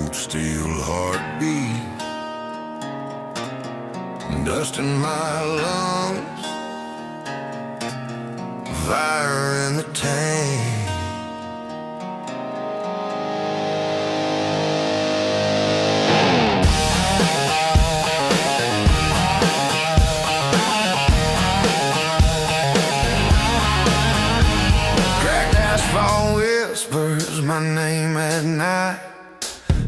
cold steel heartbeat, dust in my lungs, fire in the tank. Cracked asphalt whispers my name at night.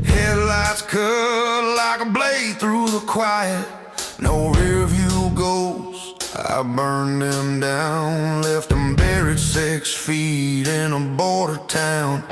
Headlights cut like a blade through the quiet. No rear view ghosts, I burned them down. Left them buried 6 feet in a border town.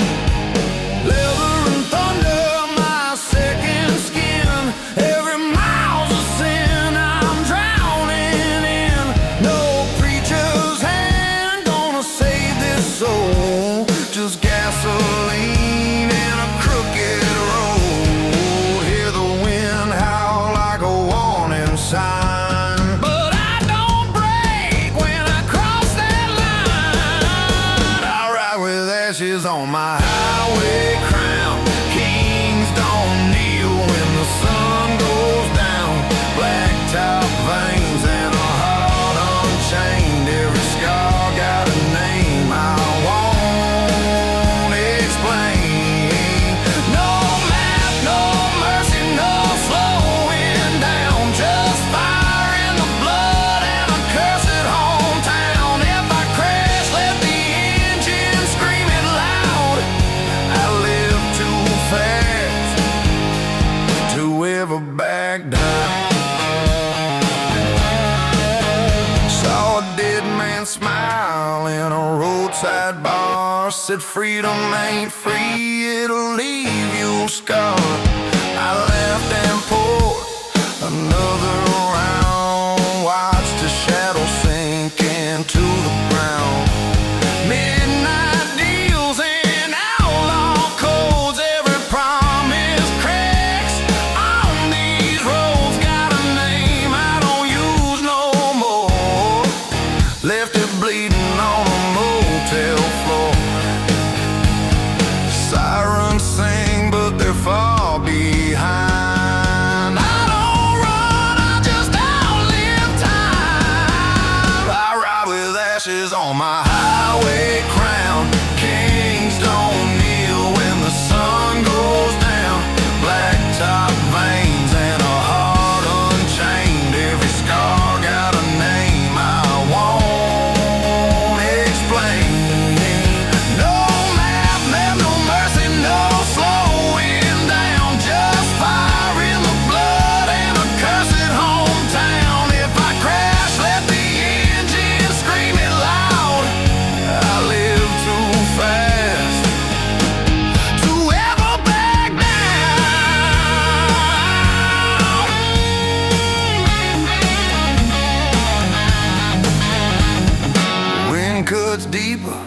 Leather and thunder, my second skin. Every mile's a sin I'm drowning in. No preacher's hand gonna save this soul. Just gasoline and a crooked road. Hear the wind howl like a warning sign, but I don't break when I cross that line. I ride with ashes on my highway crown. Kings don't kneel when the sun goes down. Blacktop veins and a heart unchained. Every scar got a name I won't explain. No map, no mercy, no slowing down. Just fire in the blood and a cursed hometown. If I crash, let the engine scream it loud. I live too fast to ever back down. Saw a dead man smile in a roadside bar. Said freedom ain't free, it'll leave you scarred. I laughed and poured another round. Watched the shadow sink into the ground. Midnight deals and outlaw codes. Every promise cracks on these roads. Got a name I don't use no more. Left it bleeding on a motel floor. Sirens sing, but they're far behind. I don't run, I just outlive time. I ride with ashes on my highway crown. Kings don't kneel when the sun goes down. Blacktop veins and a heart unchained. Every scar got a name I won't explain. No map, no mercy, no slowing down. Just fire in the blood and a cursed hometown. If I crash, let the engine scream it loud. I live too fast to ever back down. Wind cuts deeper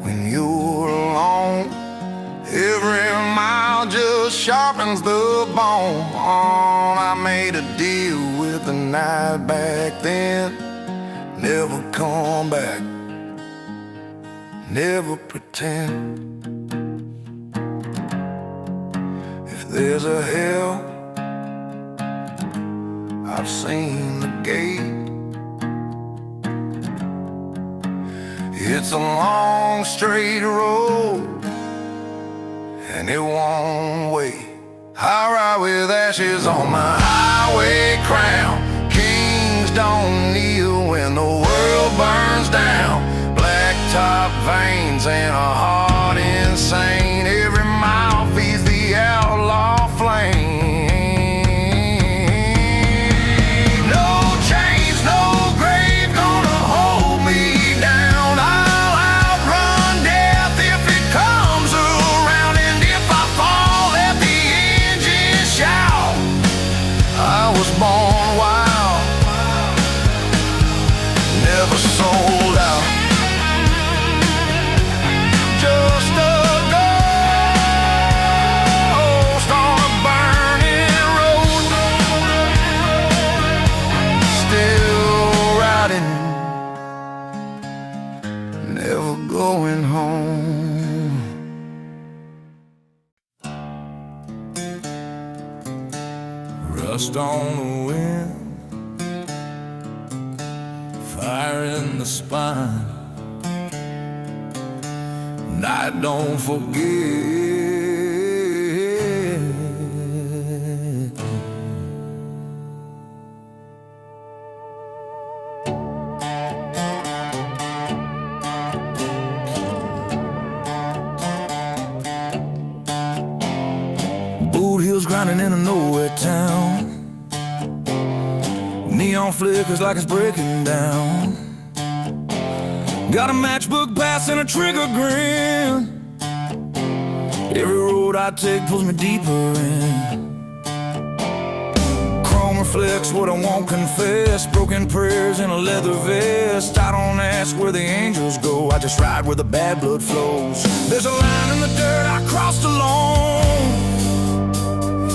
when you're alone. Every mile just sharpens the bone. I made a deal with the night back then. Never come back, never pretend. If there's a hell, I've seen the gate. It's a long straight road and it won't wait. I ride with ashes on my highway crown. Kings don't kneel when the world burns down. Blacktop veins and a heart insane. Every mile feeds the outlaw flame. No chains, no grave gonna hold me down. I'll outrun death if it comes around. And if I fall, let the engine shout. I was born wild, never sold out. dust on the wind, fire in the spine. Night don't forget. Boot heels grinding in a nowhere town. Neon flickers like it's breaking down. Got a matchbook pass and a trigger grin. Every road I take pulls me deeper in. Chrome reflects what I won't confess. Broken prayers in a leather vest. I don't ask where the angels go, I just ride where the bad blood flows. There's a line in the dirt I crossed alone.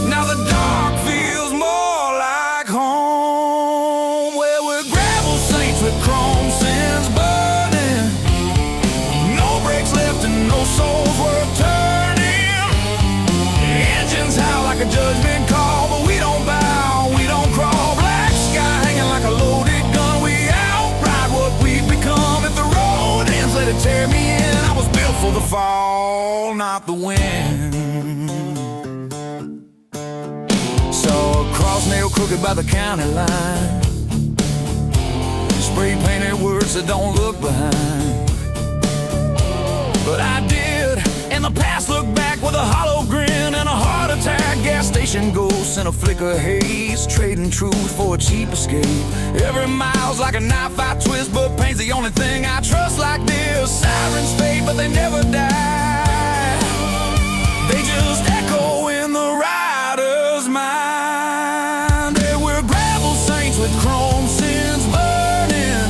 Now the dark feels more like home. Where we're gravel saints with chrome sins burning. No brakes left and no souls worth turning. Engines howl like a judgment call, but we don't bow, we don't crawl. Black sky hanging like a loaded gun. We outride what we've become. If the road ends, let it tear me in. I was built for the fall, not the wind. Cross nail crooked by the county line. Spray painted words that don't look behind. But I did, and the past looked back with a hollow grin and a heart attack. Gas station ghosts in a flicker of haze, trading truth for a cheap escape. Every mile's like a knife I twist, but pain's the only thing I trust like this. Sirens fade, but they never die. They just echo in the rider's mind. With chrome sins burning.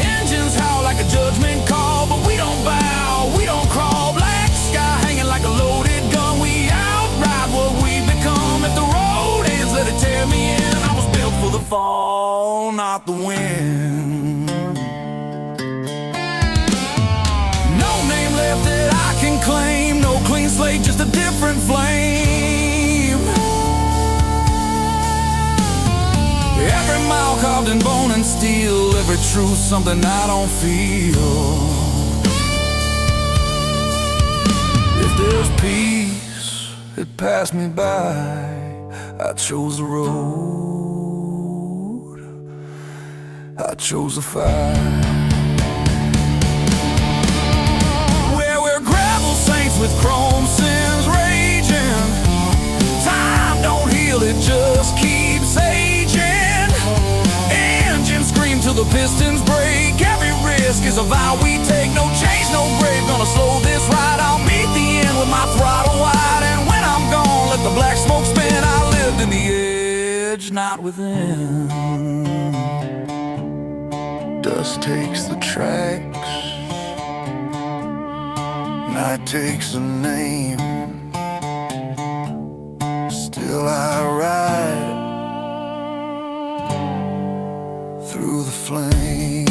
Engines howl like a judgment call, but we don't bow, we don't crawl. Black sky hanging like a loaded gun. We outride what we've become. If the road ends, let it tear me in. I was built for the fall, not the wind. No name left that I can claim. No clean slate, just a different flame. Every mile carved in bone and steel. Every truth something I don't feel. If there's peace, it passed me by. I chose the road, I chose the fire. Where we're gravel saints with chrome sins raging. Time don't heal, it just keeps aging. Scream till the pistons break. Every risk is a vow we take. No change, no grave, gonna slow this ride. I'll meet the end with my throttle wide. And when I'm gone, let the black smoke spin. I lived in the edge, not within. Dust takes the tracks, night takes a name. Still I ride through the flame.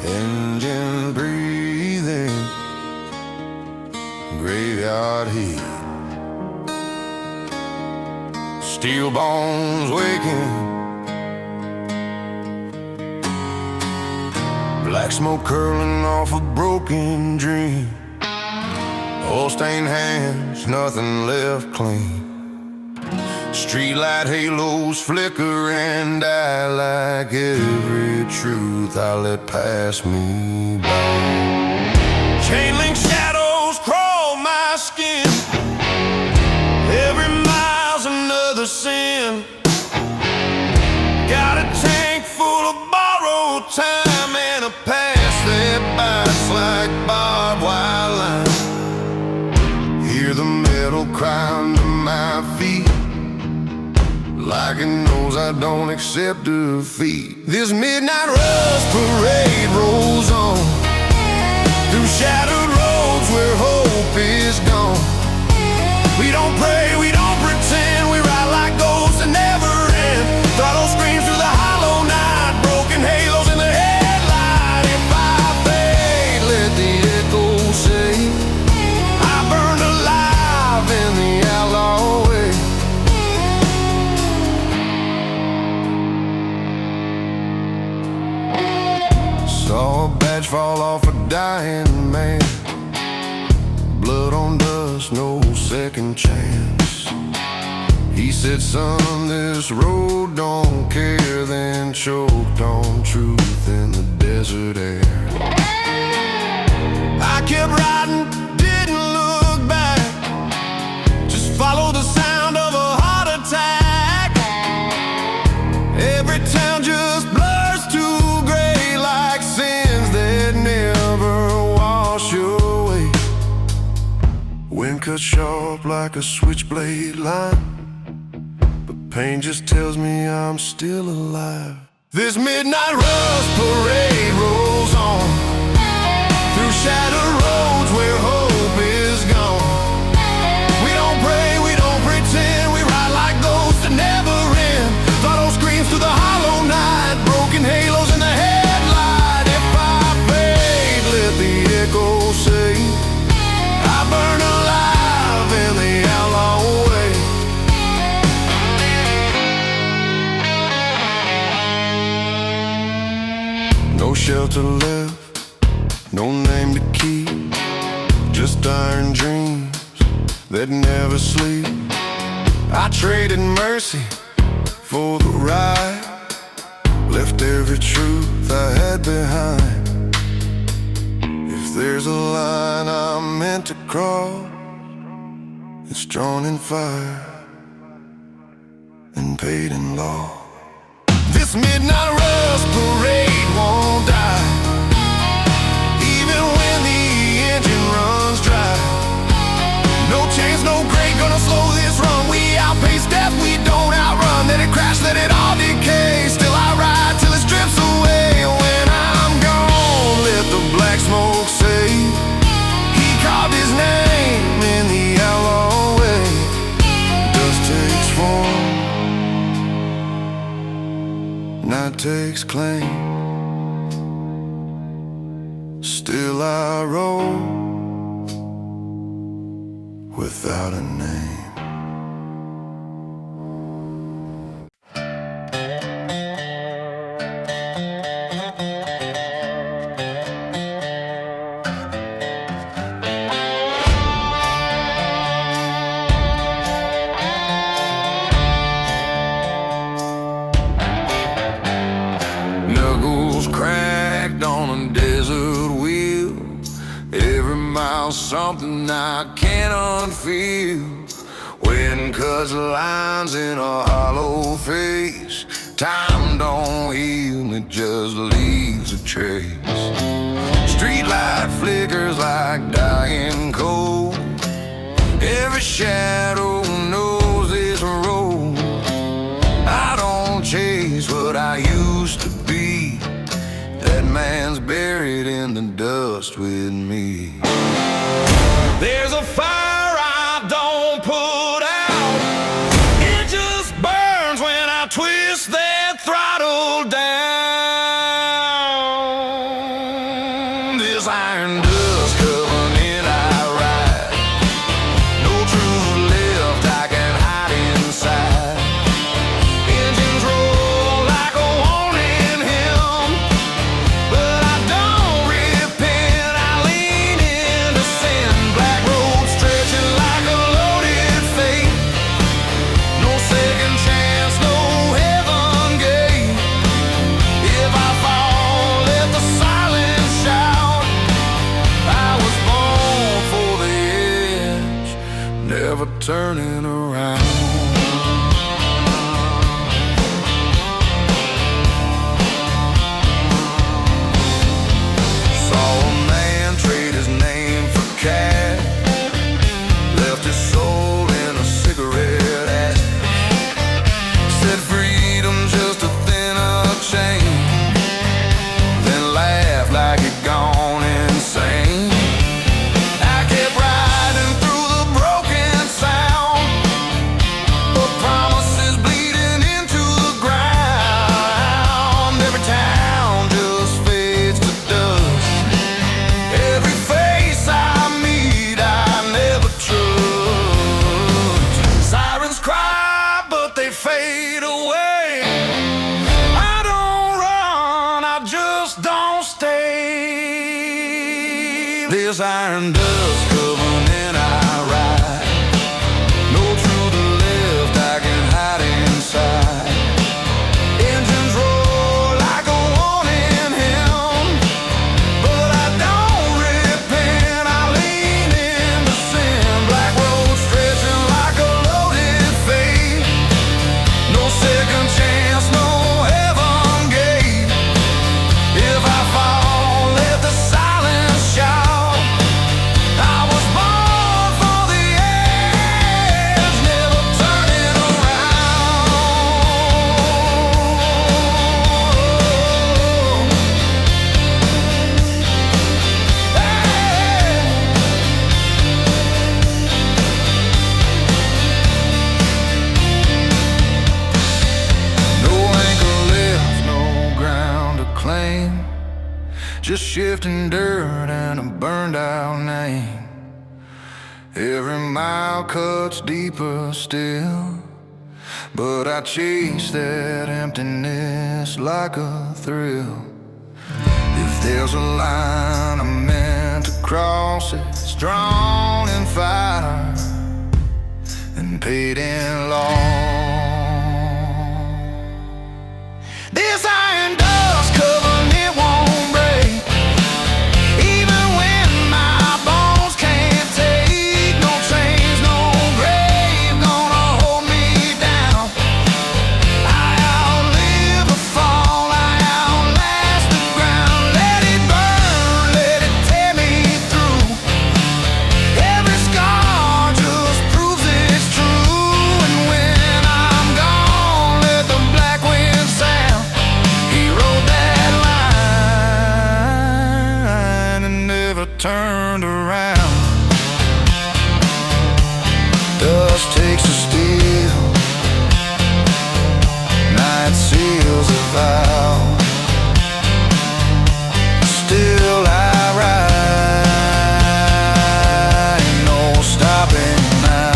Engine breathing, graveyard heat. Steel bones waking, black smoke curling off a broken dream. Oil stained hands, nothing left clean. Streetlight halos flicker and die like every truth I let pass me by. Chain link shadows crawl my skin. Every mile's another sin. Got a tank full of borrowed time and a past that bites like barbed wire line. Hear the metal cry under my feet, like it knows I don't accept defeat. This midnight rush parade rolls on through shattered roads where hope is gone. We don't pray, we don't pretend, we ride like ghosts that never end. Throttle screams through the hollow night, broken halos in the headlight. If I fade, let the echo say I burned alive in the outlaw way. Saw a badge fall off a dying man. Blood on dust, no second chance. He said, son, this road don't care. Then choked on truth in the desert air. I kept riding, didn't look back, just followed the sound of a heart attack. Every town just blurs to gray like sins that never wash away. Wind cut sharp like a switchblade line, but pain just tells me I'm still alive. This midnight rush parade rolls on through shattered roads where hope is gone. We don't pray, we don't pretend, we ride like ghosts that never end. Throttle screams through the hollow night, broken halos in the headlight. If I fade, let the echo say I burn alive in the outlaw way. No shelter left, no name to keep, just iron dreams that never sleep. I traded mercy for the ride, left every truth I had behind. If there's a line I'm meant to cross, it's drawn in fire and paid in law. This midnight rush parade won't die, even when the engine runs dry. No chains, no grade, gonna slow this run. We outpace death, we don't outrun. Let it crash, let it all decay. Still I ride till it strips away. When I'm gone, let the black smoke say he carved his name in the outlaw way. Dust takes form, night takes claim. Still I roll without a name. Knuckles cracked on a desert wheel. Every mile something I can't unfeel. Wind cuts lines in a hollow face. Time don't heal, it just leaves a trace. Streetlight flickers like dying coal. Every shadow knows this road. I don't chase what I used to be. That man's buried in the dust with me. There's a fire I don't put out, it just burns when I twist that throttle down. This iron dust covenant I ride, no truth left I can hide inside. Engines roll like a warning hymn, but I don't repent, I lean into sin. Black road never turning around. Saw a man trade his name for cash, left his soul in a cigarette ash. Said freedom's just a thinner chain, then laughed like he'd gone insane. I kept riding through the broken sound, but promises bleeding into the ground. Every town just fades to dust, every face I meet I never trust. Sirens cry but they fade away. I don't run, I just don't stay. This iron dust covering I ride, no truth left I can hide inside. Engines roar like a warning hymn, but I don't repent, I lean into sin. Black road stretching like a loaded fate, no second chance, no heaven gate. If I fall, let the silence shout. I was born for the edge, never turning No anchor left, no ground to claim, just shifting dirt and a burned out name. Every mile cuts deeper still, but I chase that emptiness like a thrill. If there's a line I'm meant to cross, it's drawn in fire and paid in law. This iron dust covering it won't break, even when my bones can't take. No chains, no grave gonna hold me down. I outlive the fall, I outlast the ground. Let it burn, let it tear me through. Every scar just proves it's true. And when I'm gone, let the black wind sound. He wrote that line and never turned around. Dust takes a steel, night seals a vow. Still I ride, no stopping now.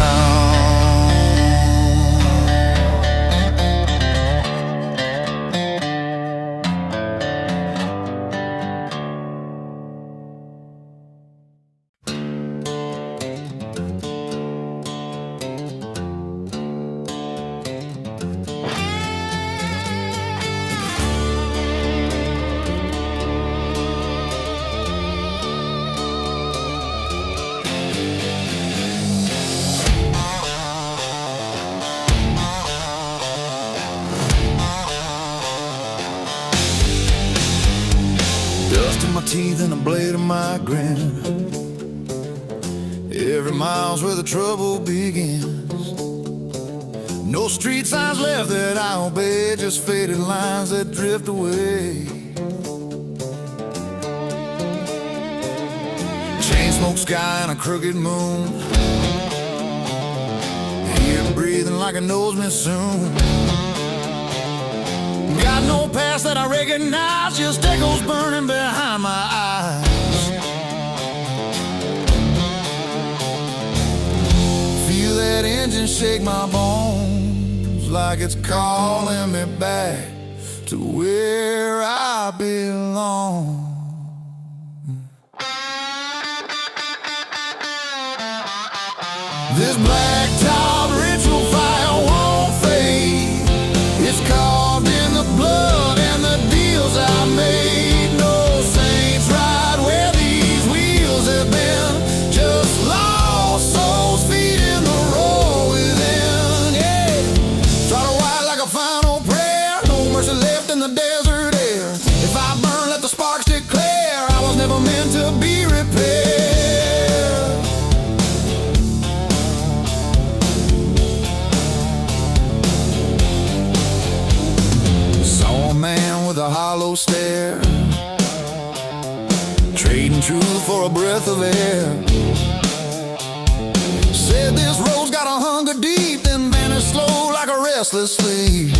Dust in my teeth and a blade of my grin. Every mile's where the trouble begins. No street signs left that I obey, just faded lines that drift away. Chain smoke sky and a crooked moon, hear it breathing like it knows me soon. Got no past that I recognize, just echoes burning behind my eyes. Feel that engine shake my bones, like it's calling me back to where I belong. This blacktop ritual fire won't fade. It's carved in the blood and the deals I made. No saints ride where these wheels have been, just lost souls feet in the stare, trading truth for a breath of air. Said this road's got a hunger deep, then vanished slow like a restless sleep.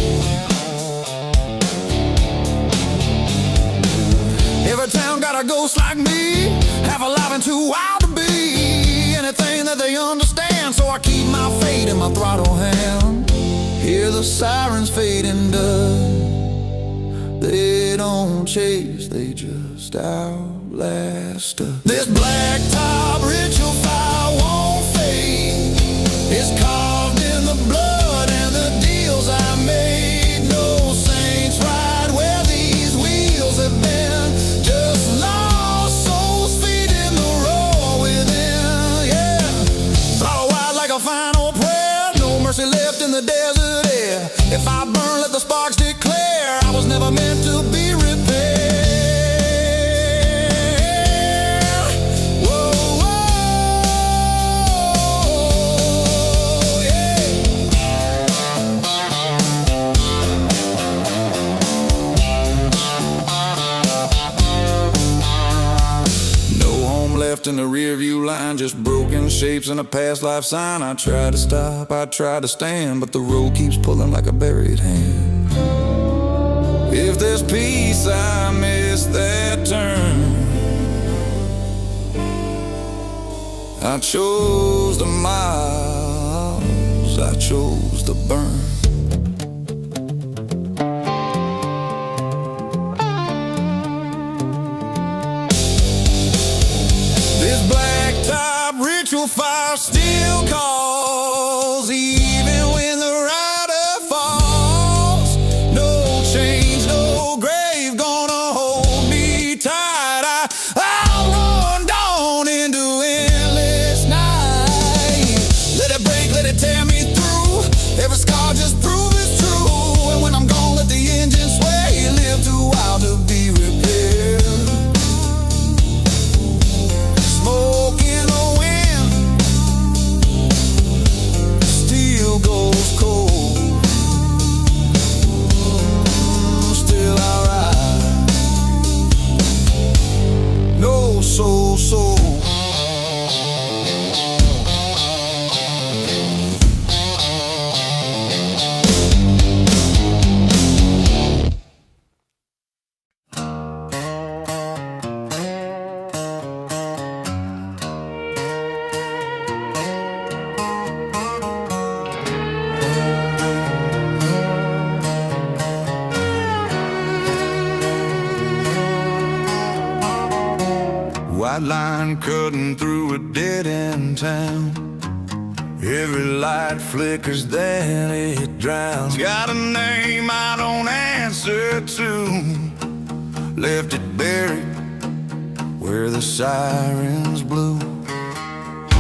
Every town got a ghost like me, half alive and too wild to be anything that they understand. So I keep my fate in my throttle hand. Hear the sirens fade in dust. They don't chase, they just outlast us. This blacktop ritual fire won't fade. It's carved in the blood and the deals I made. No saints ride where these wheels have been. Just lost souls feeding the roar within. Yeah, throttle wide like a final prayer. No mercy left in the desert air. If I burn, let the sparks declare I was never meant to be repaired. Left in the rear view line, just broken shapes and a past life sign. I try to stop, I try to stand, but the road keeps pulling like a buried hand. If there's peace, I miss that turn. I chose the miles, I chose to burn. Ritual fire still calls, even when the rider falls. No chains, no grave gonna hold me tight. I'll run dawn into endless night. Let it break, let it tear me through. Every scar just prove it's true. And when I'm gone, let the engine sway. Live too wild to be repaired. Smoke in the wind goes cold. Still I ride. No soul, soul. White line cutting through a dead-end town. Every light flickers, then it drowns. Got a name I don't answer to. Left it buried where the sirens blew.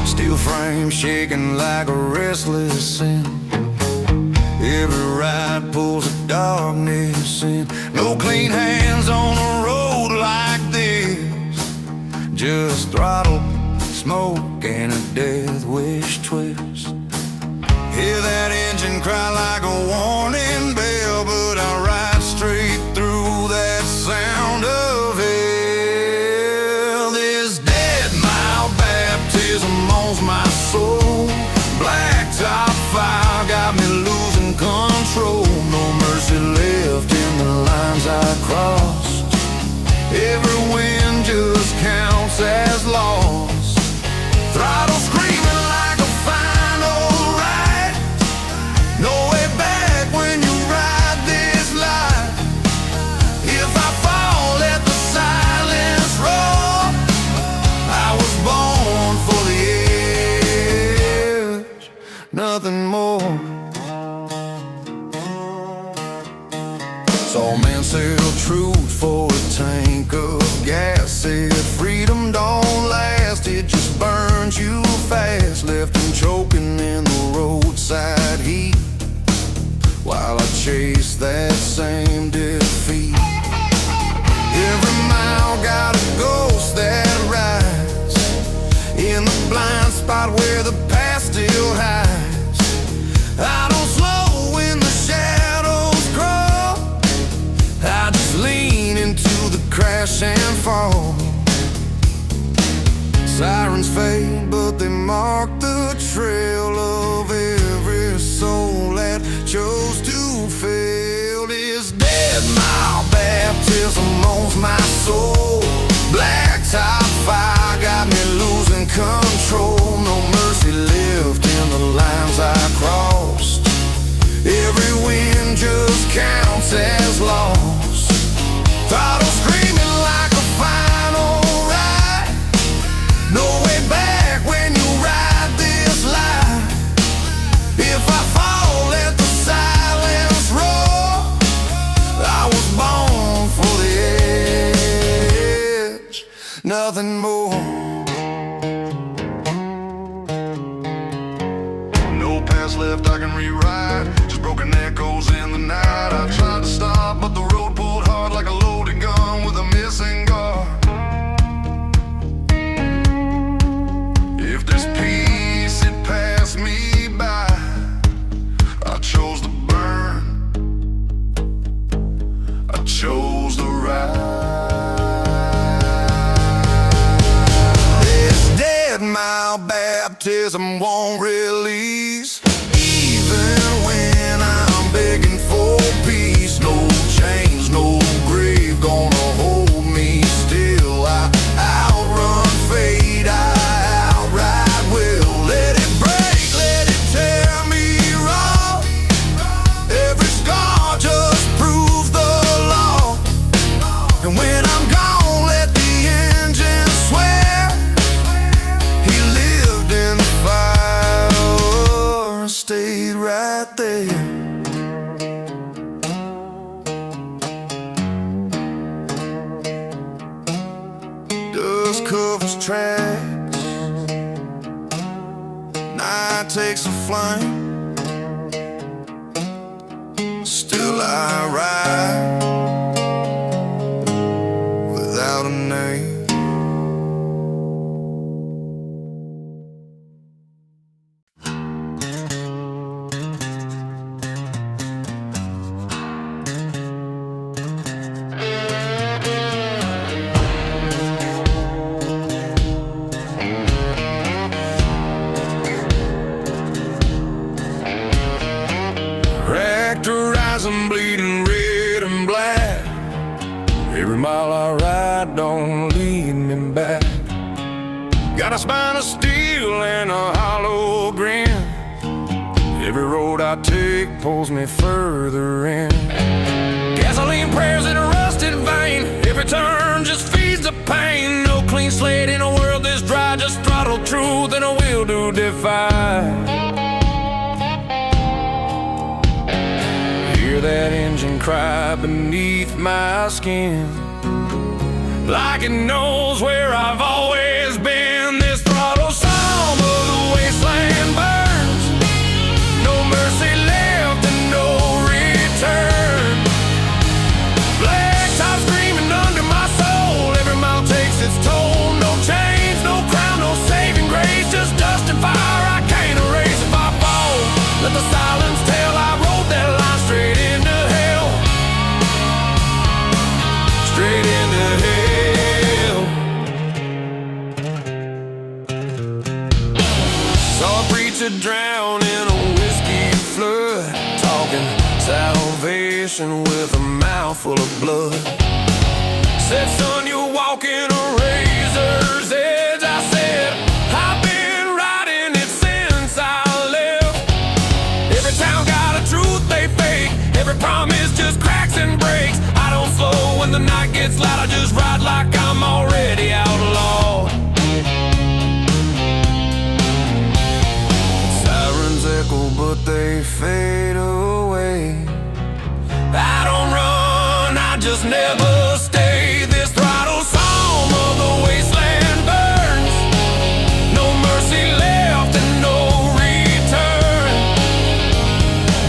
Steel frame shaking like a restless sin. Every ride pulls a darkness in. No clean hands on a road like this. Just throttle, smoke, and a death wish twist. Hear that engine cry like a warning bell, but I ride straight through that sound of hell. This dead mile baptism owns my soul. Blacktop fire got me losing control. No mercy left in the lines I crossed. Every wind just counts as loss. Throttle screaming like a final ride. No way back when you ride this life. If I fall, let the silence roar. I was born for the edge, nothing more. Saw man sell truth for a tank of gas. Said freedom don't last, it just burns you fast. Left him choking in the roadside heat while I chase that same defeat. Every mile got a ghost that rides in the blind spot where the past still hides. I don't slow when the shadows grow. I just lean into my soul. Blacktop fire got me losing control. No mercy left in the lines I crossed. Every win just counts as loss. Throttle screaming like a final ride. No way back when you ride this line. If I fall, let the silence roar. I was born for the edge, nothing more. No past left I can rewrite, just broken echoes in the night. I tried to stop, but the road pulled hard like a loaded gun with a missing guard. If there's peace, it passed me by. I chose to burn, I chose to ride. This dead mile baptism won't release, even when I'm begging for peace. No chains, no grave gonna hold me still. I outrun fate, I outright will. Let it break, let it tear me raw. Every scar just proves the law. And when I'm gone, let the engine swear he lived in the fire, stayed right there. Dust covers tracks, night takes a flight. Still I ride without a name. I'm bleeding red and black. Every mile I ride don't lead me back. Got a spine of steel and a hollow grin. Every road I take pulls me further in. Gasoline prayers in a rusted vein. Every turn just feeds the pain. No clean slate in a world this dry. Just throttle truth and a will to defy. Hear that engine cry beneath my skin, like it knows where I've always been. This throttle song of the wasteland burns. No mercy left and no return. Blacktop screaming under my soul. Every mile takes its toll. No chains, no crown, no saving grace. Just dust and fire I can't erase. If I fall, let the silence tell. I rode that line straight into hell. Straight into hell. Saw a preacher drown in a whiskey flood, talking salvation with a mouthful of blood. Said, son, you're walking a razor's edge. I said, I've been riding it since I left. Every town got a truth they fake. Every promise just cracks and breaks. I don't slow when the night gets loud. I just ride like I'm already outlawed. Sirens echo but they fade away. I don't run, I just never stay. This throttle song of the wasteland burns. No mercy left and no return.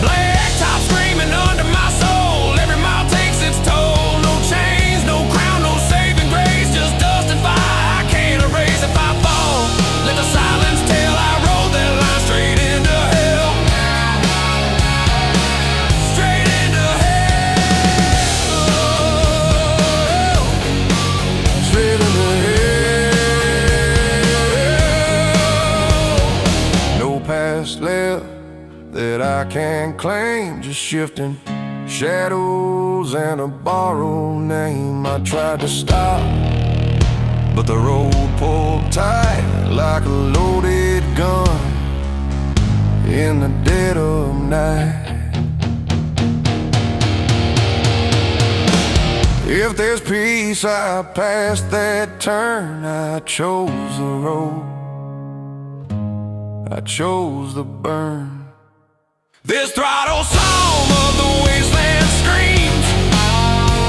Blacktop screaming under my soul. Every mile takes its toll. No chains, no crown, no saving grace. Just dust and fire I can't erase. If I fall, let the silence tell. I rode that line straight into hell. Straight into hell. Straight into hell. No past left that I can't claim. Just shifting Shadows and a borrowed name. I tried to stop, but the road pulled tight like a loaded gun in the dead of night. If there's peace, I passed that turn. I chose the road, I chose the burn. This throttle song of the wasteland screams,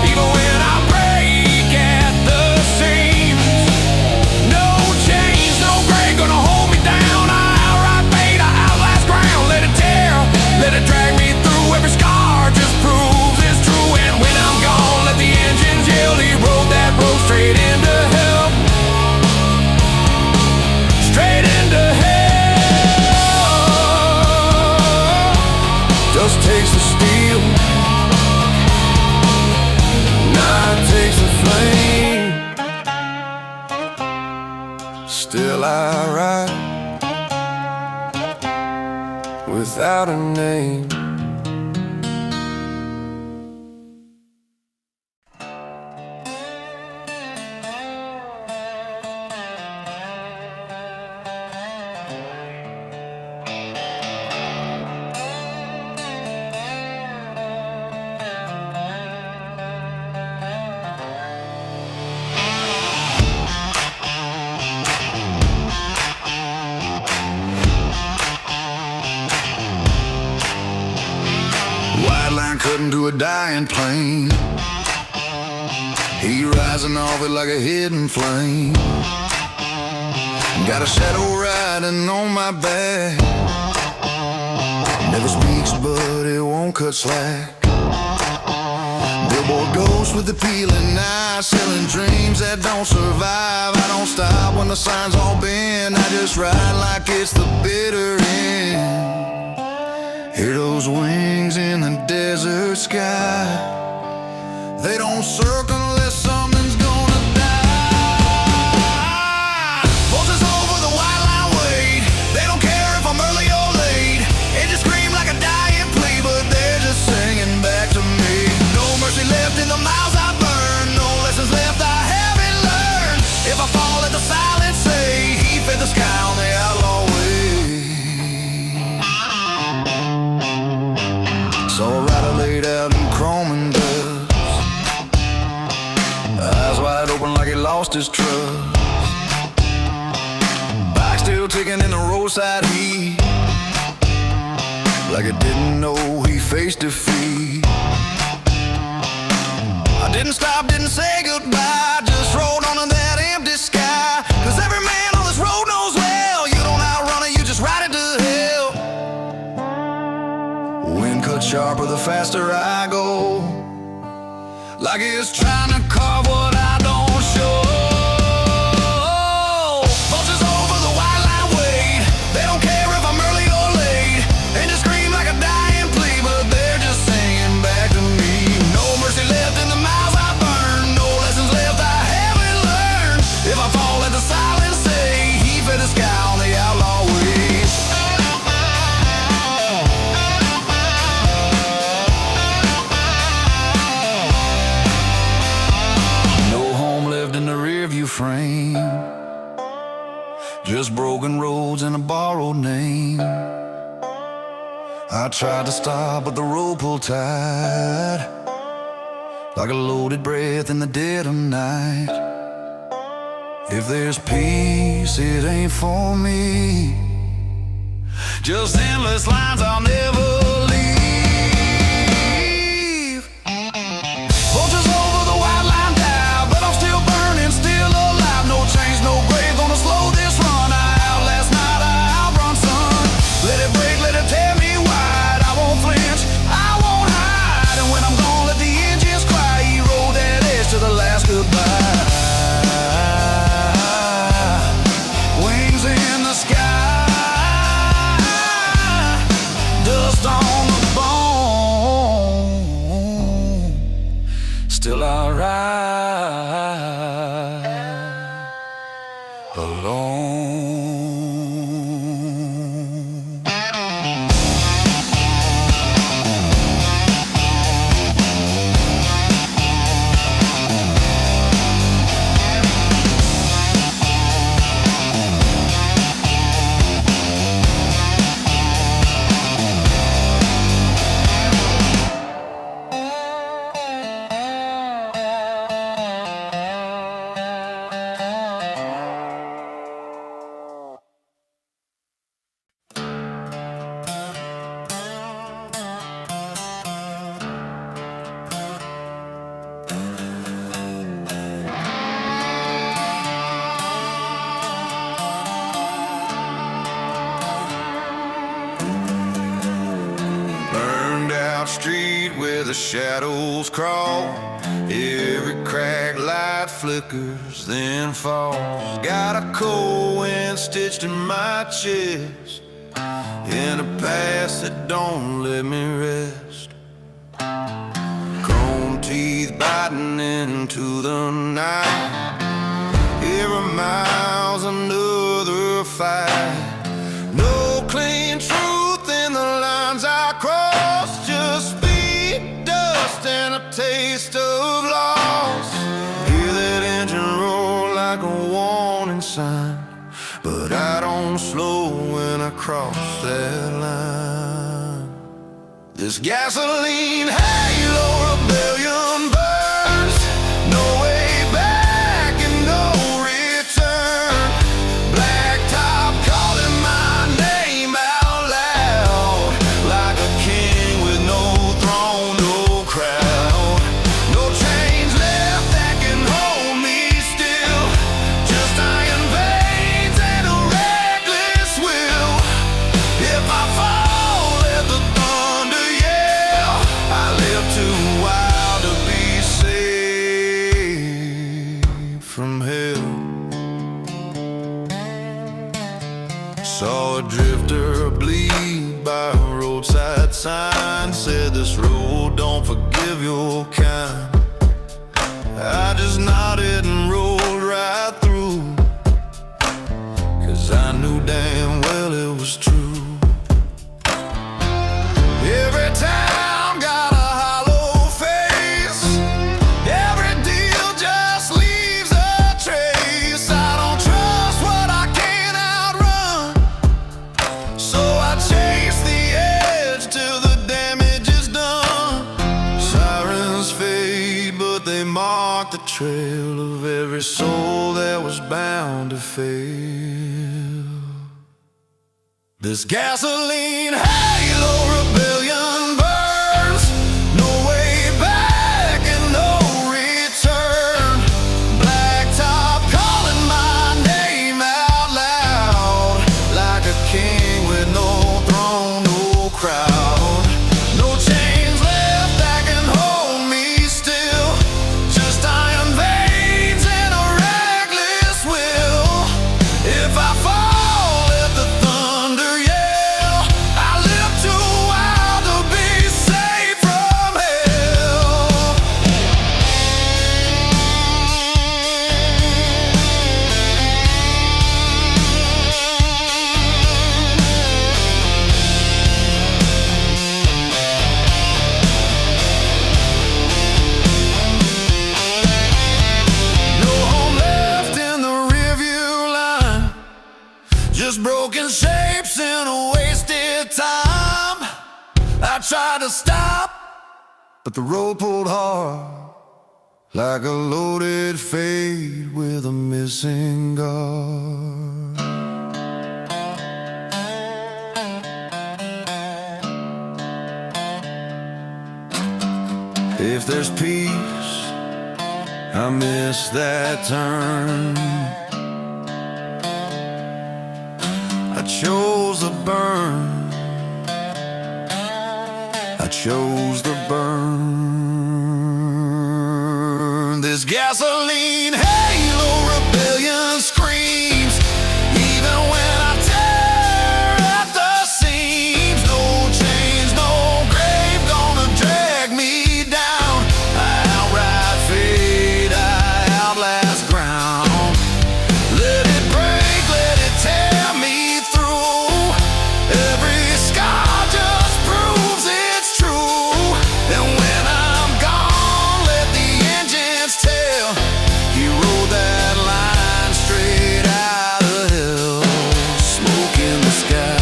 even when I break at the seams. No chains, no grave gonna hold me down. I outright fade, I outlast ground. Let it tear, let it drag me through. Every scar just proves it's true. And when I'm gone, let the engines yell. He rode that road straight into hell, straight into hell. Dust takes the steel, night takes the flame. Still I ride without a name. Cutting to a dying plane, heat rising off it like a hidden flame. Got a shadow riding on my back, never speaks but it won't cut slack. Billboard ghost with the peeling eyes, selling dreams that don't survive. I don't stop when the sign's all bent, I just ride like it's the bitter end. Hear those wings in the desert sky, they don't circle unless something's gonna die. Vultures over the white line wait, they don't care if I'm early or late. It just scream like a dying plea, but they're just singing back to me. No mercy left in the miles I burn, no lessons left I haven't learned. If I fall, let the silence say, he fed the sky on the outlaw way. Saw a rider laid out in chrome and dust, eyes wide open like he lost his trust. Bike still ticking in the roadside heat, like it didn't know he faced defeat. I didn't stop, didn't say goodbye, just rode on to that empty sky. Cause every man on this road knows well, you don't outrun it, you just ride it to hell. Wind cut sharper the faster I go, like it's trying to carve what I don't show. Vultures over the white line wait, they don't care if I'm early or late. They just scream like a dying plea, but they're just singing back to me. No mercy left in the miles I burn, no lessons left I haven't learned. If I fall, let the silence say, he fed the sky on the outlaw way. Frame, just broken roads and a borrowed name. I tried to stop, but the road pulled tight, like a loaded breath in the dead of night. If there's peace, it ain't for me, just endless lines I'll never leave. Vultures over the white line dive, but I'm still burning, still alive. No change, no grave, gonna slow this run. I outlast night, I outrun sun. Let it break, let it tear me wide. I won't flinch, I won't hide. And when I'm gone, let the engines cry. He rode that edge to the last goodbye. Wings in the sky, dust on dark street where the shadows crawl. Every cracked light flickers, then falls. Got a cold wind stitched in my chest, in a past that don't let me rest. Chrome teeth biting into the night. Every mile's another fight. No clean truth in the lines I cross. Just speed, dust, and a taste of loss. Hear that engine roar like a warning sign, but I don't slow when I cross that line. This gasoline halo rebellion burns. No way back and no return. Blacktop calling my name out loud, like a king with no throne, no crowd. No chains left that can hold me still, just iron veins and a reckless will. If I fall, let the thunder yell. I live too wild to be saved from hell. Saw a drifter bleed by a roadside sign. Said this road don't forgive your kind. I just nodded and rolled right through, 'cause I knew damn well it was true. Every town got a hollow face. Every deal just leaves a trace. I don't trust what I can't outrun, so I chase the edge till the damage is done. Sirens fade, but they mark the trail of every soul that was bound to fail. This gasoline halo rebellion burns. No way back and no return. Blacktop calling my name out loud, like a king with no throne, no crowd. No chains left that can hold me still, just iron veins and a reckless will. If I fall, let the thunder yell. I live too wild to be safe from hell. No home left in the rearview line, just broken shapes in a wasted time. I tried to stop, but the road pulled hard, like a loaded fade with a missing guard. If there's peace, I miss that turn. I chose the burn. I chose the burn. This gasoline halo rebellion screams, even when I tear at the seams. No chains, no grave gonna drag me down. I outright fade, I outlast ground. Let it break, let it tear me through. Every scar just proves it's true. And when I'm gone, let the engines tell. He rode that line straight out of hell. Smoke in the sky,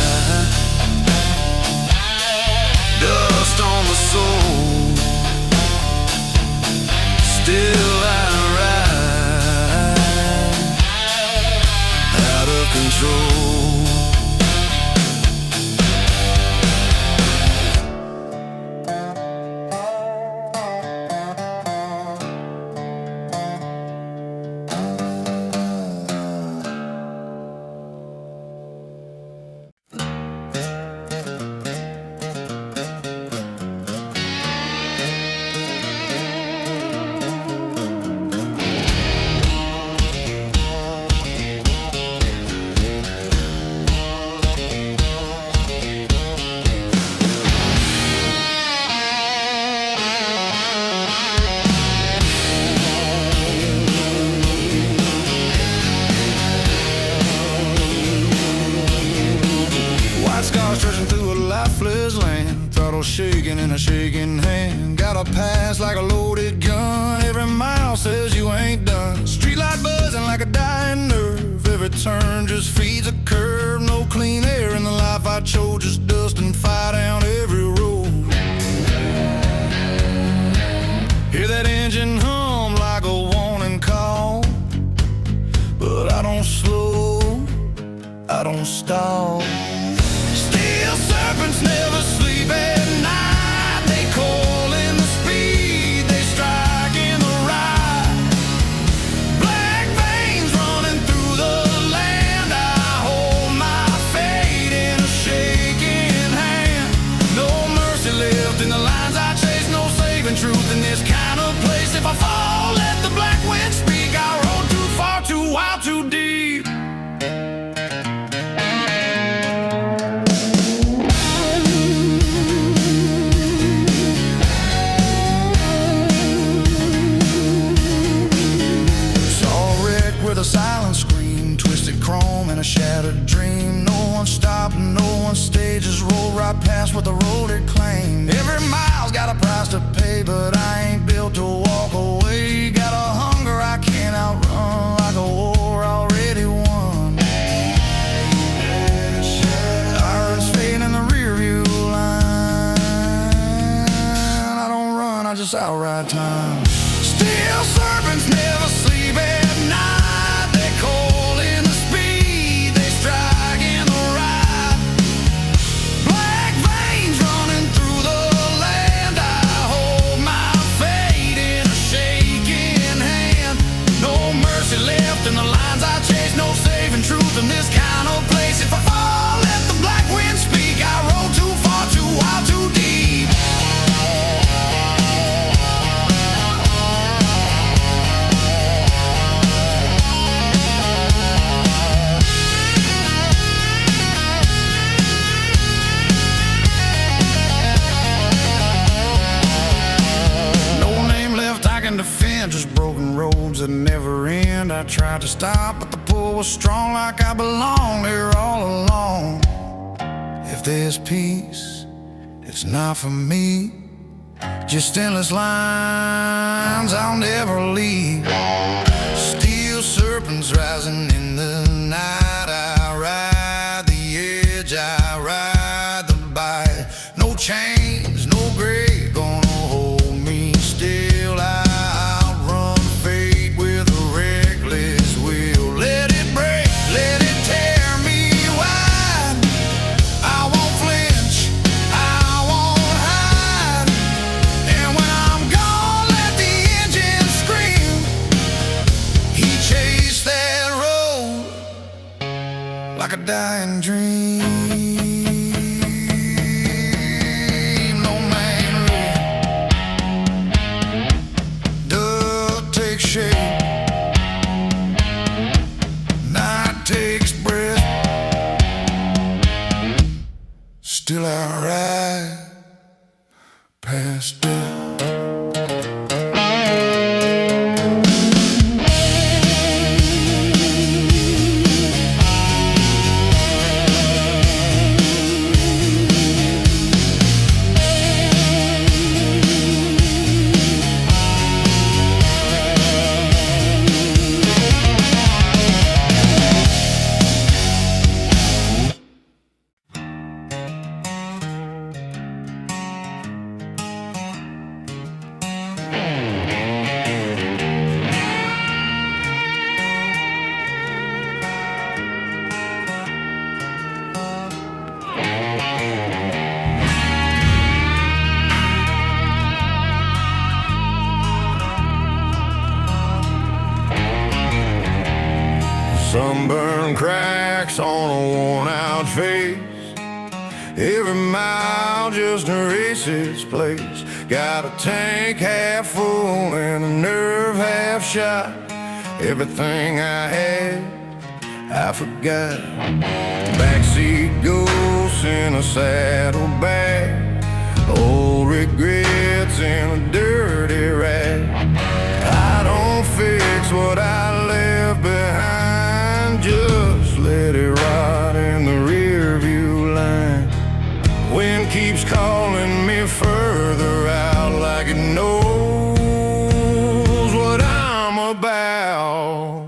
dust on the soul. Still I ride, out of control. bottle shaking in a shaking hand. Got a pass like a loaded gun. Every mile says you ain't done. Streetlight buzzing like a dying nerve. Every turn just feeds a curve. No clean air in the life I chose. Just dust and fire down every road. Hear that engine hum like a warning call. But I don't slow, I don't stall. Steel serpents never sleep at night. They call in the speed, they strike in the ride. Black veins running through the land. I hold my fate in a shaking hand. No mercy left in the lines I chase. No saving truth in this kind of place. If I fall, let the black wind speak. I rode too far, too wild, too deep. With a silent scream, twisted chrome and a shattered dream. No one stopped, no one stayed, just rolled right past what the road had claimed. Every mile's got a price to pay, but I ain't built to walk away. Got a hunger I can't outrun, like a war already won. Irons fading in the rearview line. I don't run, I just outride time. Steel serpents never sleep at night. Left in the lines I chase, no saving truth in this kind of place. If I fall, let the black wind speak. I rode too far, too wild, too deep. No name left I can defend, just broken roads that never end. I tried to stop, but the pull was strong, like I belong here all along. If there's peace, it's not for me. Just endless lines I'll never leave. Steel serpents rising in the night. I ride the edge, I ride the bite. No chains, no grave gonna hold me still. I'll run fate with a reckless will. Let it break, let it tear me wide. I won't flinch, I won't hide. And when I'm gone, let the engine scream. He chased that road like a dying dream. No man does take shape. Night takes breath. Still I ride past death. Sunburn cracks on a worn-out face. Every mile just a race its place. Got a tank half full and a nerve half shot. Everything I had, I forgot. Backseat ghosts in a saddlebag. Old regrets in a dirty rag. I don't fix what I left behind. Just let it rot in the rear view line. Wind keeps calling me like it knows what I'm about.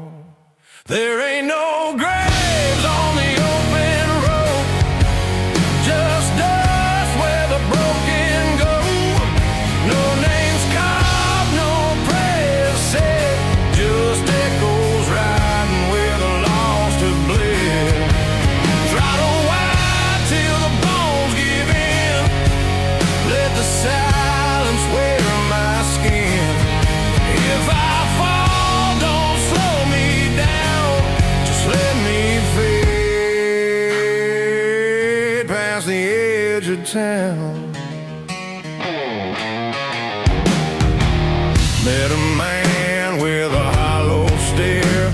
There ain't no graves on the open road, just dust where the broken go. No names carved, no prayers said, just echoes riding where the lost have bled. Throttle wide till the bones give in, let the silence wear my skin. If I fall, don't slow me down, just let me fade past the edge of town. Met a man with a hollow stare,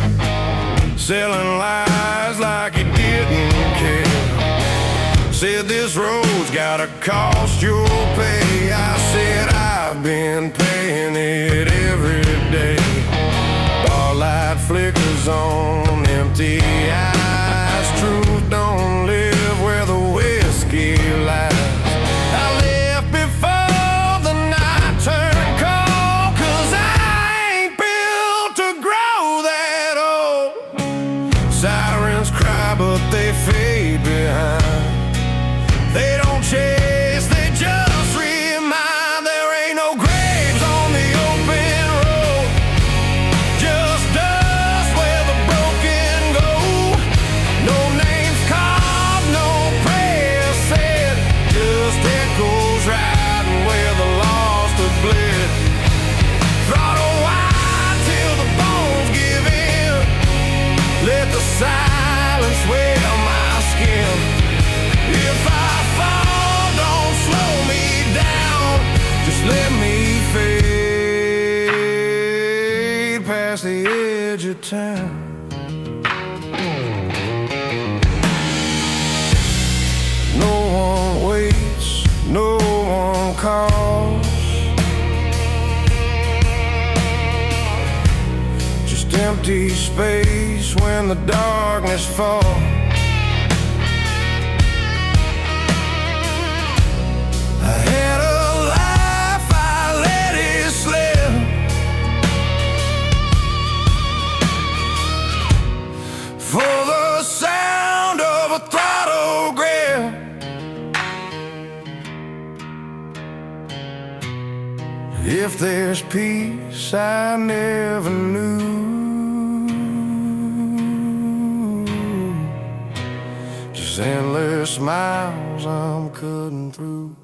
selling lies like he didn't care. Said this road's gotta cost your pay. I said I've been paying it every day. Bar light flickers on empty eyes. Truth don't live where the whiskey lies. I left before the night turned cold, 'cause I ain't built to grow that old. Sirens cry but they fade behind. They don't chase, they just remind. There ain't no graves on the open road, just dust where the broken go. No names carved, no prayers said, just echoes riding where the lost have bled. Throttle wide till the bones give in, let the silence wear my skin. If I fall, don't slow me down, just let me fade past the edge of town. No one waits, no one calls, just empty space when the darkness falls. I had a life, I let it slip, for the sound of a throttle grip. If there's peace I never knew, just endless miles I'm cutting through.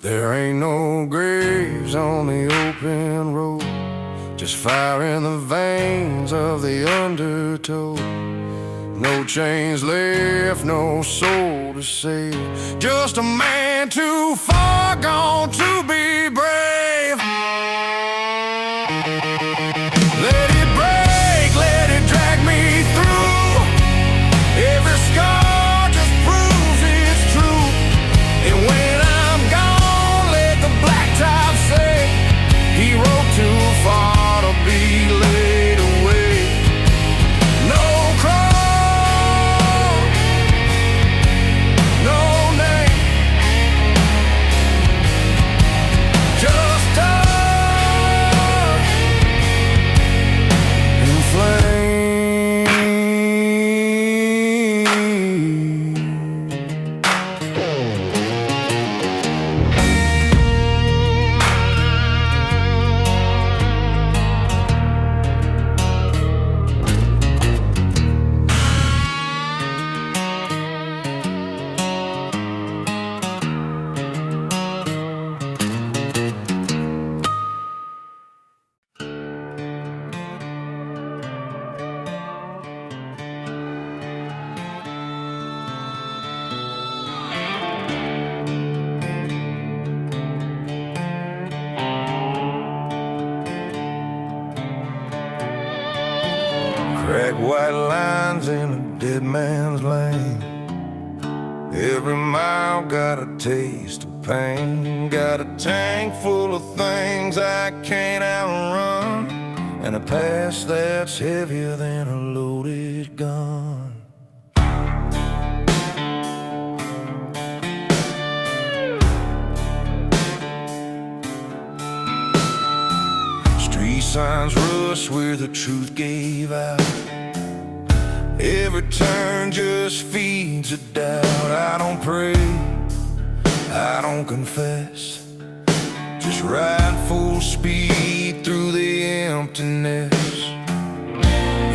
There ain't no graves on the open road, just fire in the veins of the undertow. No chains left, no soul to save, just a man too far gone to be brave. Let it break, let it drag me through. Every scar just proves it's true. And when I'm gone, let the blacktop say he rode too far to be laid away. No cross, no name, just dust and flame. Crack white lines in a dead man's lane. Every mile got a taste of pain. Got a tank full of things I can't outrun, and a past that's heavier than a loaded gun. signs rust where the truth gave out. Every turn just feeds a doubt. I don't pray, I don't confess, just ride full speed through the emptiness.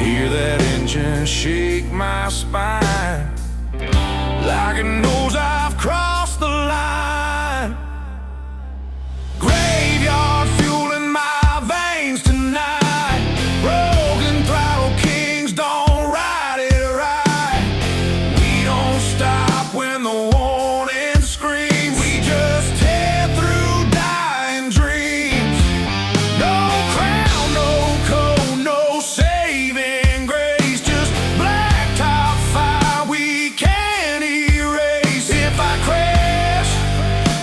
Hear that engine shake my spine, like it knows I've crossed the line. Graveyard fuel in my veins tonight. Broken throttle kings don't ride it right. We don't stop when the warning screams. We just tear through dying dreams. No crown, no code, no saving grace. Just blacktop fire we can't erase. If I crash,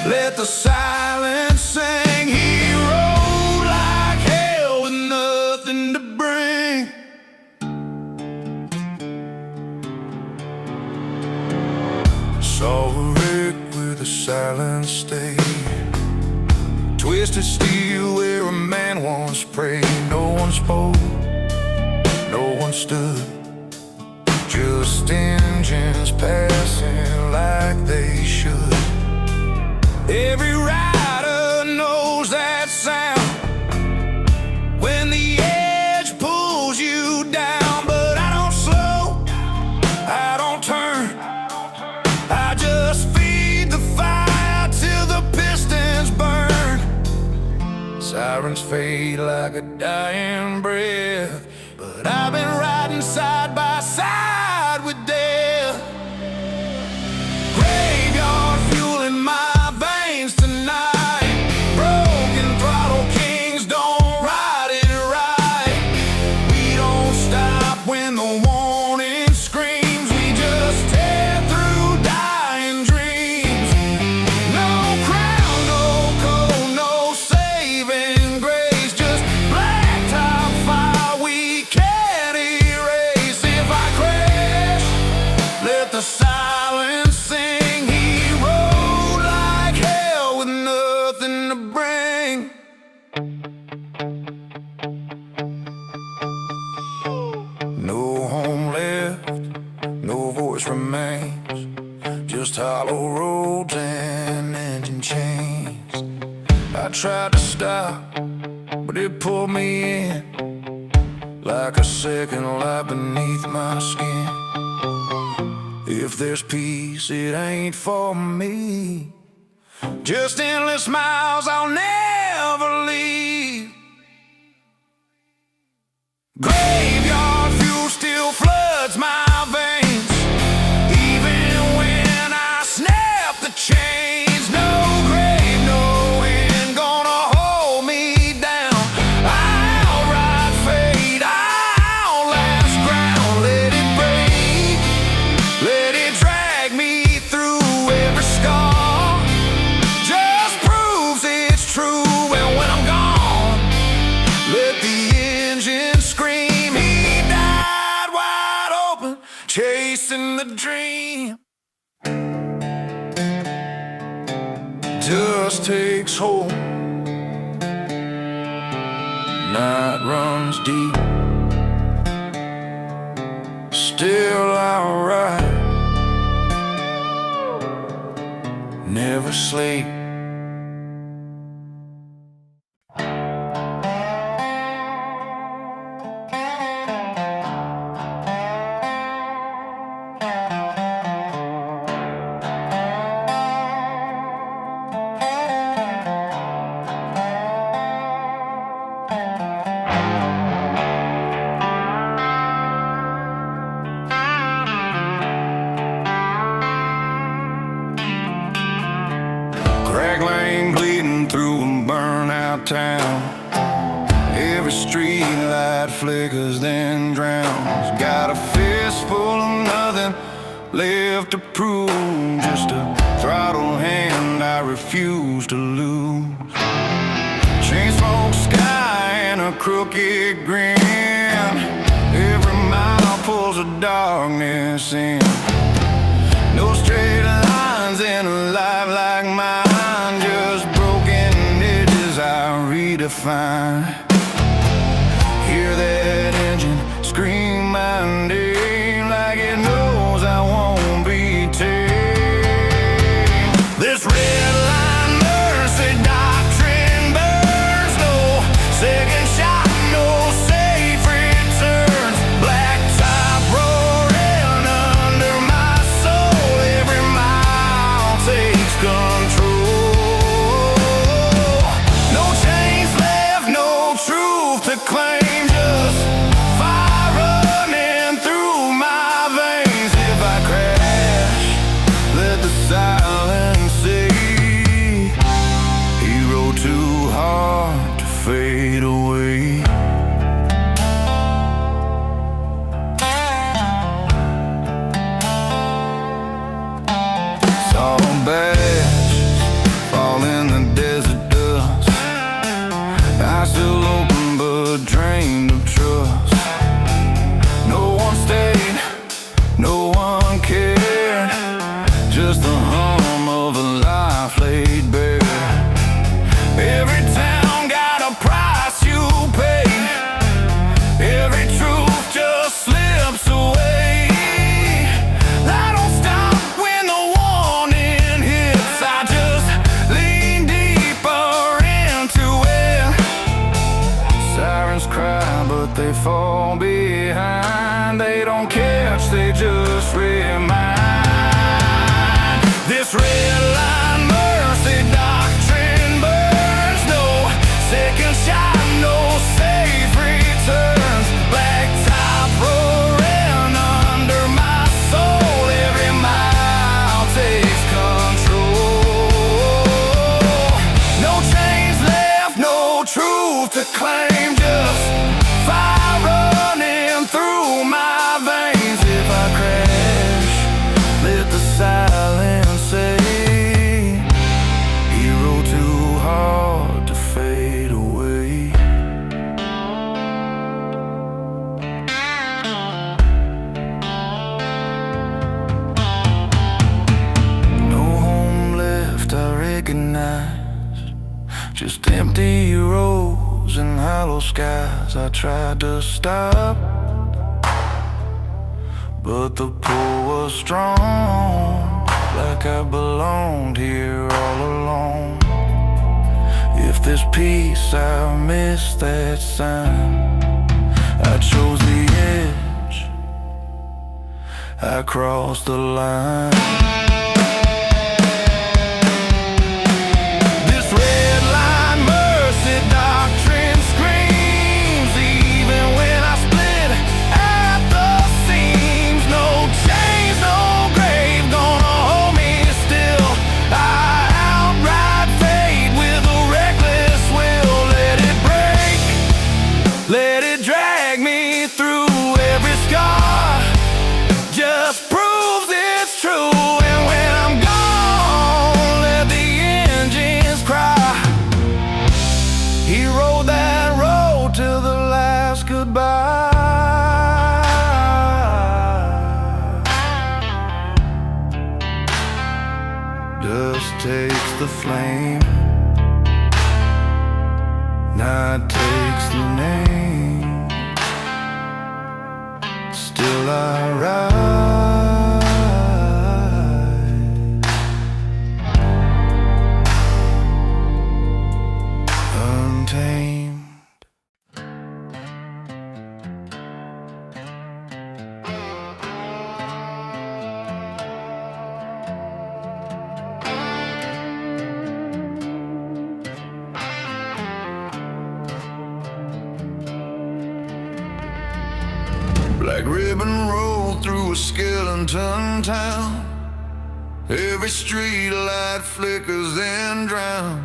let the silence sing. He rode like hell with nothing to bring. Saw a wreck with a silent stay. Twisted steel where a man once prayed. No one spoke, no one stood, just engines passing like they should. Every rider knows that sound when the edge pulls you down. But I don't slow, I don't turn, I just feed the fire till the pistons burn. Sirens fade like a dying breath, but I've been riding side by side with death. Graveyard fuel in my veins tonight. Broken throttle kings don't ride it right. We don't stop when the warning screams. We just tear through dying dreams. No crown, no code, no saving grace. Just blacktop fire we can't erase. If I crash, let the silence sing. He rode like hell with nothing to bring. No home left, no voice remains, just hollow roads and engine chains. I tried to stop, but it pulled me in like a second life beneath my skin. If there's peace, it ain't for me. Just endless miles I'll never leave. Graveyard fuel still floods my veins, even when I snap the chains. No grave, no wind gonna hold me down. I'll ride fate, I'll last ground. Let it break, let it drag me through every scar. Just proves it's true. And when I'm gone, let the engine scream. He died wide open, chasing the dream. Dust takes hold, night runs deep. Still I'll ride, never sleep. Crack lane bleeding through a burnout town. Every street light flickers then drowns. Got a fist full of nothing left to prove. Just a throttle hand I refuse to lose. Chain smoke sky and a crooked grin. Every mile pulls a darkness in. No straight lines in a life like mine, just broken edges I redefine. claim, just fire running through my veins. If I crash, let the silence say, hero too hard to fade away. No home left I recognize, just empty roads and hollow skies. I tried to stop, but the pull was strong, like I belonged here all alone. If there's peace, I miss that sign. I chose the edge, I crossed the line. Let it drag me through every scar, just proves it's true. And when I'm gone, let the engines cry. He rode that road till the last goodbye. Dust takes the flame, night takes the name. Still I ride, untamed. Black ribbon rolled through a skeleton town. Every street light flickers and drowns.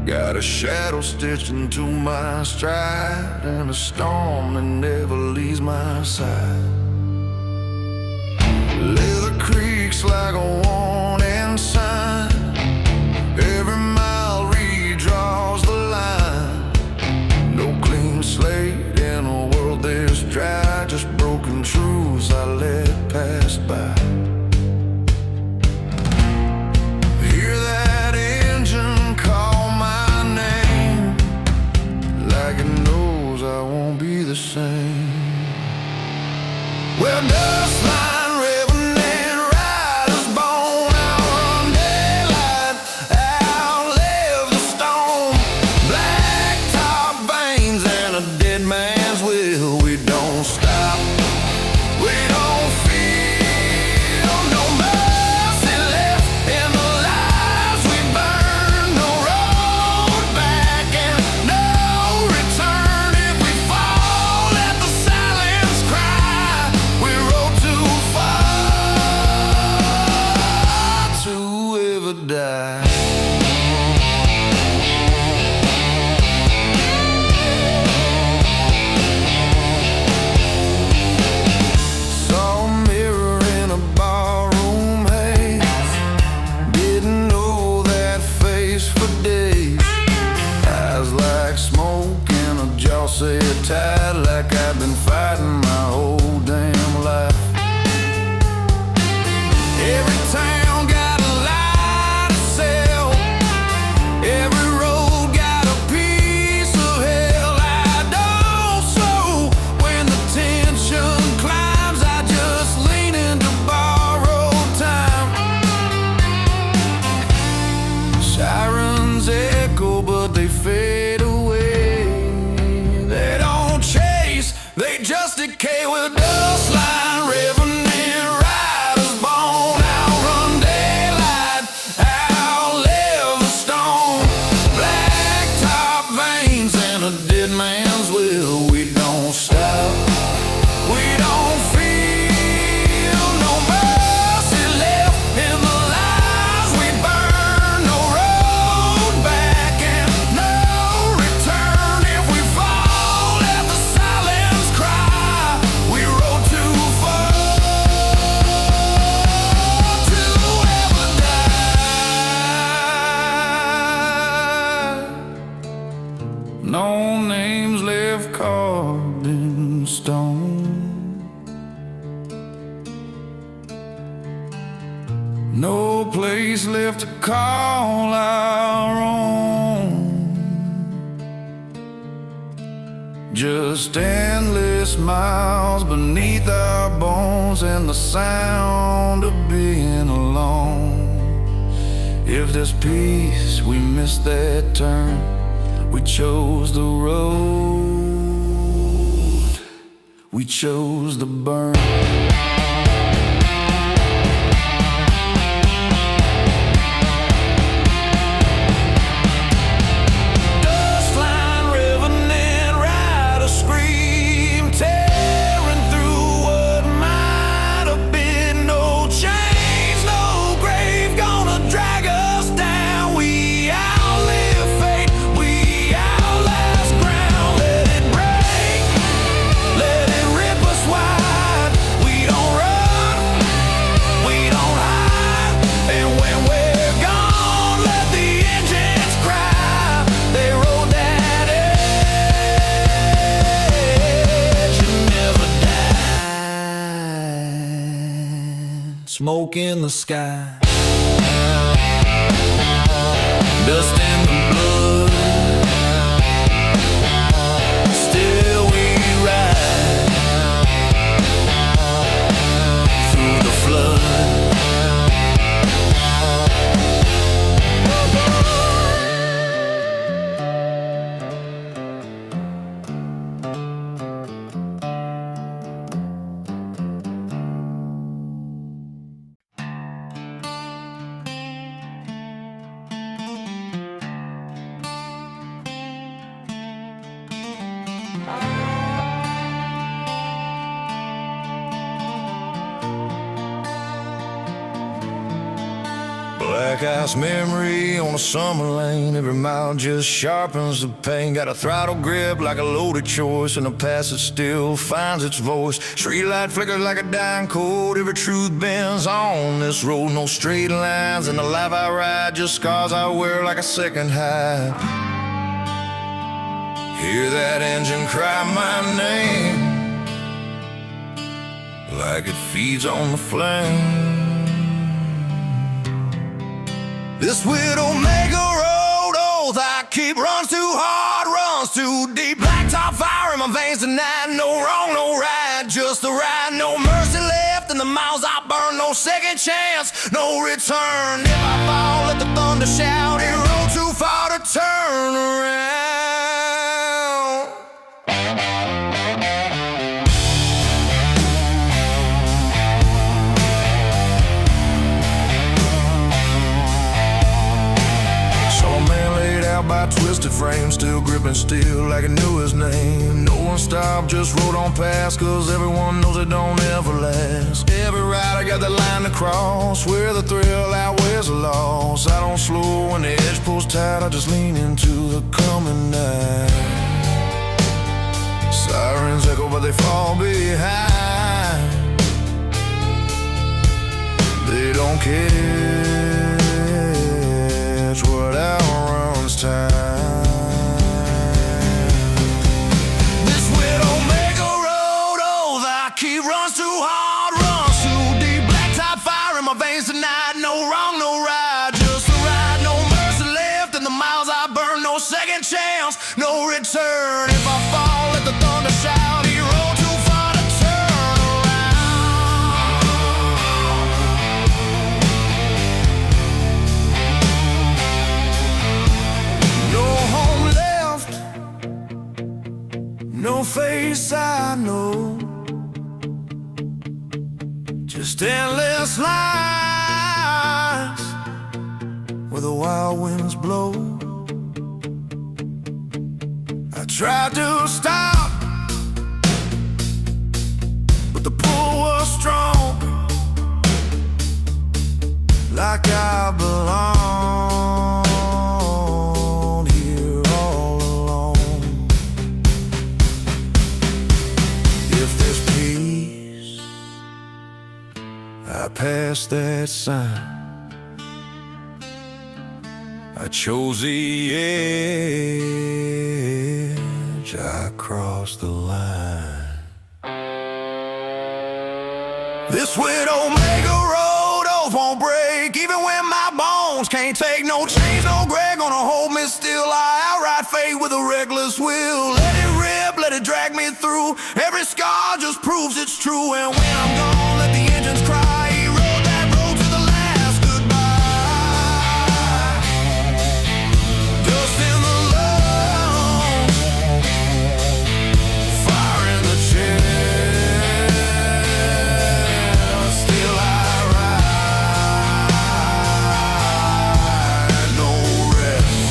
Got a shadow stitched into my stride, and a storm that never leaves my side. Leather creaks like a warning sign. Every mile redraws the line. No clean slate in a world this dry, just broken truths I let pass by. Hear that engine call my name, like it knows I won't be the same. Well, dust line revenant riders born, outrun daylight, outlive the storm. Black top veins and a dead man's will. We don't stop, we don't feel no mercy left in the lives we burn. No road back and no return. If we fall, let the silence cry. We rode too far to ever die. Saw a mirror in a barroom haze. Didn't know that face for days. Eyes like smoke and a jaw set tight, like I've been fighting my whole damn life. Every town got a lie to sell. live to call our own. Just endless miles beneath our bones, and the sound of being alone. If there's peace, we miss that turn. We chose the road, we chose the burn. Smoke in the sky, dust in the blood. Still we ride through the flood. Black ice memory on a summer lane. Every mile just sharpens the pain. Got a throttle grip like a loaded choice, and the past that still finds its voice. Streetlight flickers like a dying cold. Every truth bends on this road. No straight lines in the life I ride, just scars I wear like a second hide. Hear that engine cry my name, like it feeds on the flame. This Widowmaker road oath I keep runs too hard, runs too deep. Blacktop fire in my veins tonight. No wrong, no right, just the right. No mercy left in the miles I burn. No second chance, no return. If I fall, let the thunder shout. It rolled too far to turn around. By twisted frame, still gripping steel like it knew his name. No one stopped, just rode on past, cause everyone knows it don't ever last. Every ride I got that line to cross, where the thrill outweighs the loss. I don't slow when the edge pulls tight, I just lean into the coming night. Sirens echo but they fall behind. They don't catch what outruns time. This Widowmaker road, oh, that key runs too hard, runs too deep. Blacktop fire in my veins tonight. No wrong, no right, just the right. No mercy left in the miles I burn. No second chance, no return. If I fall, let the thunder shout. He rode too far to turn around. No home left, no face I know, just endless lines where the wild winds blow. I tried to stop, but the pull was strong, like I belong here all alone. If there's peace, I pass that sign. I chose the edge, I crossed the line. This Widowmaker road oath won't break, even when my bones can't take no change, no Greg gonna hold me still. I outright fate with a reckless will. Let it rip, let it drag me through. Every scar just proves it's true. And when I'm gone, let the engines cry. He rode that road to the last goodbye. Dust in the lungs, fire in the chest. Still I ride, no rest.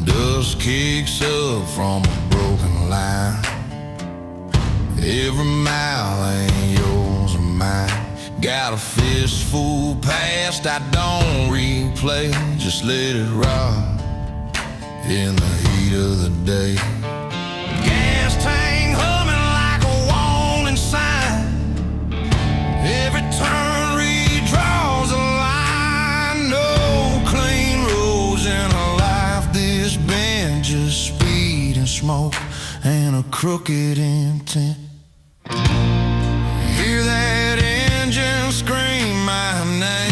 Dust kicks up from a broken line. Every mile ain't yours or mine. Got a fistful past I don't replay. Just let it rot in the heat of the day. Gas tank humming like a warning sign. Every turn redraws a line. No clean roads in a life this bend. Just speed and smoke and a crooked intent. Hear that engine scream my name.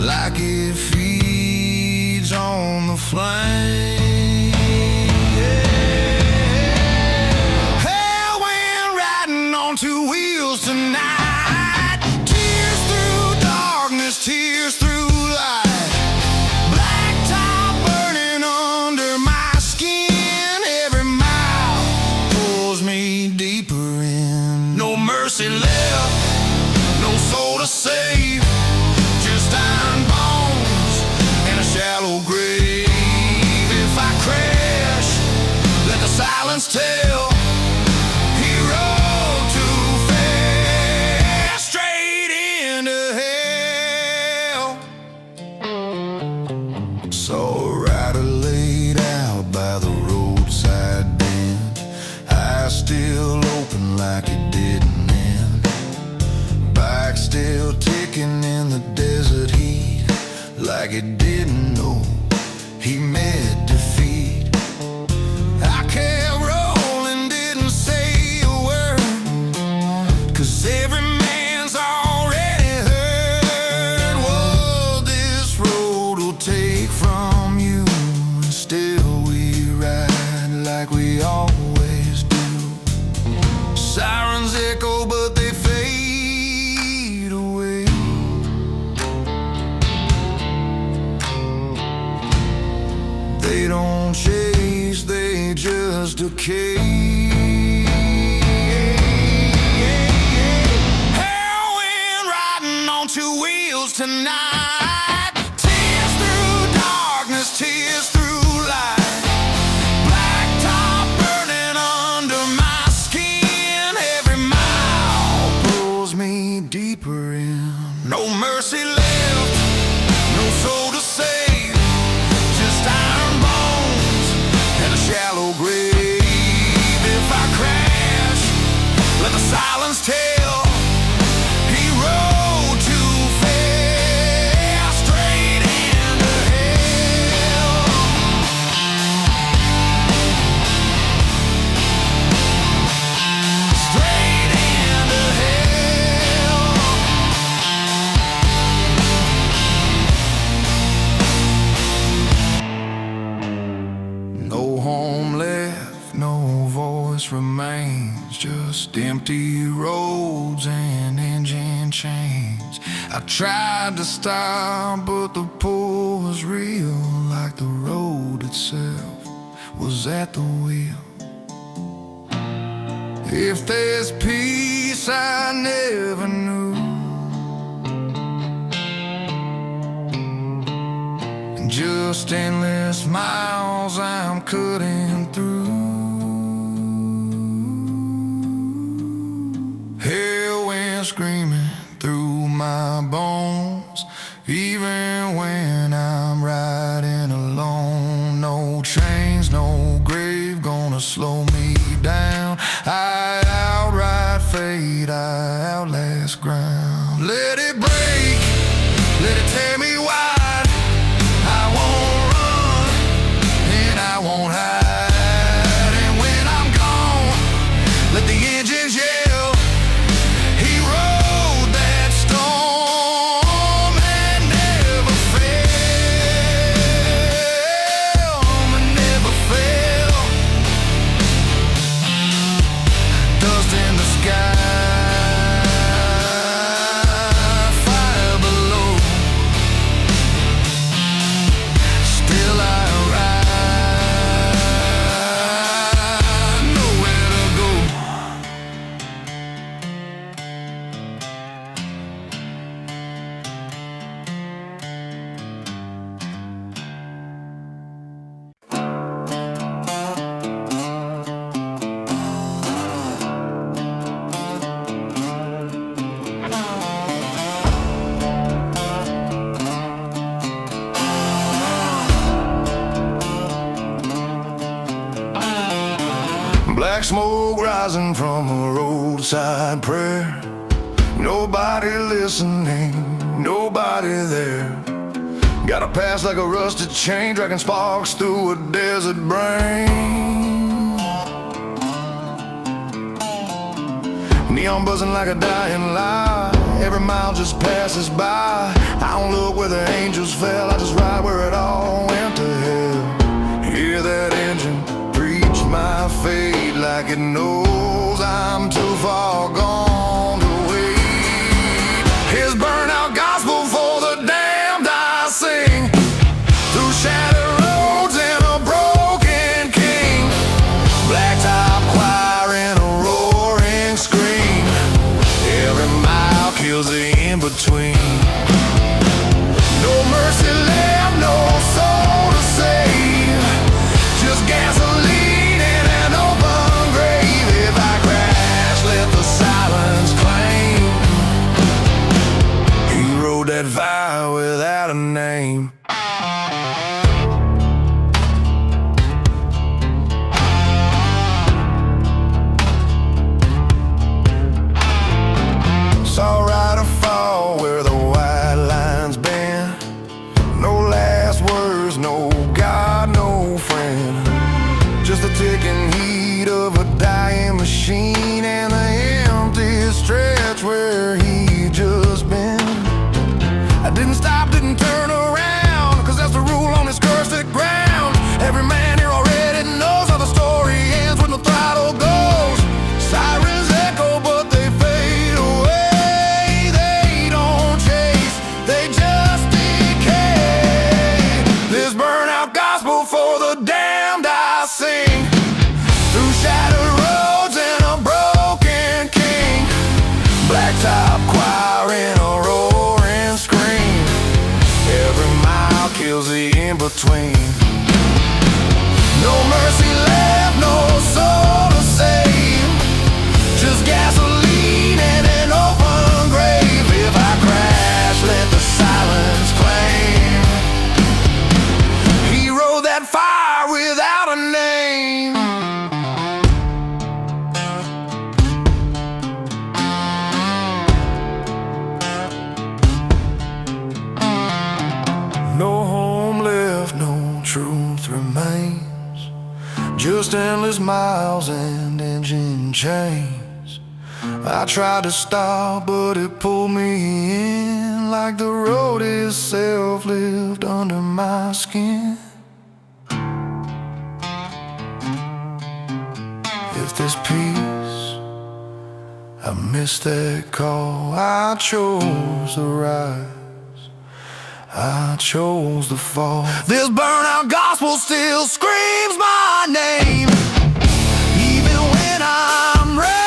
Like it feeds on the flame. Hell wind riding on two wheels tonight. Tears through darkness, tears through light. Black top burning under my skin. Every mile pulls me deeper in. No mercy left, no soul to save. Just iron bones and a shallow grave. If I crash, let the silence tell. He rode too fast, straight into hell. Saw a rider laid out by the roadside bend. Eyes still open like it didn't end. Bike still ticking in the desert heat. Like it didn't know he met defeat. I kept rolling, didn't say a word. 'Cause every man's already heard what this road will take from you. And still we ride like we always do. Sirens echo but they fade away. They don't chase, they just decay. Hell wind riding on two wheels tonight. Tears through darkness, tears through light. Black top burning under my skin. Every mile pulls me deeper in. No mercy left, no soul to save. Just iron bones and a shallow grave. If I crash, let the silence tell. He rode too fast, straight into hell. Straight into hell. No home left, no voice remains. Just empty roads and engine chains. I tried to stop, but the pull was real. Like the road itself was at the wheel. If there's peace I never knew, and just endless miles I'm cutting through. Hell went screaming through my bones, even when I'm riding alone. No chains, no grave gonna slow me down. I outright fade, I outlast ground. Let it break, let it tear me wide. I won't run and I won't hide. And when I'm gone, let the engines yell. He rode that storm and never fell, and never fell. Dust in the sky, fire below. Still I ride, nowhere to go. Black smoke rising from a roadside prayer. Nobody listening, nobody there. Got a past like a rusted chain, dragging sparks through a desert brain. Neon buzzing like a dying light, every mile just passes by. I don't look where the angels fell, I just ride where it all went to hell. Hear that engine preach my fate like it knows I'm too far gone to wait. His burnout gospel for the damned I sing, through shattered roads and a broken king. Blacktop choir and a roaring scream, every mile kills the in-between. No mercy left, no soul to save, just gasoline and an open grave. If I crash, let the silence claim. He rode that fire without a name. Saw right or fall where the white lines bend. No last words, no God, no friend. Just the ticking heat of a dying machine and the empty stretch where he just been. I didn't stop, didn't turn around, cause that's the rule on this cursed ground. Every man here already knows how the story ends when the throttle goes. Sirens echo but they fade away. They don't chase, they just decay. This burnout gospel for the damned I sing, through shattered roads and a broken king. Blacktop choir in a roaring scream, every mile kills the in-between. No mercy left, no soul to save, just gasoline and an open grave. If I crash, let the silence claim. He rode that fire without a name. No home left, no truth remains, just endless miles and engine chains. I tried to stop, but it pulled me in, like the road itself lived under my skin. If there's peace, I missed that call. I chose the rise, I chose the fall. This burnout gospel still screams my name, even when I'm ready.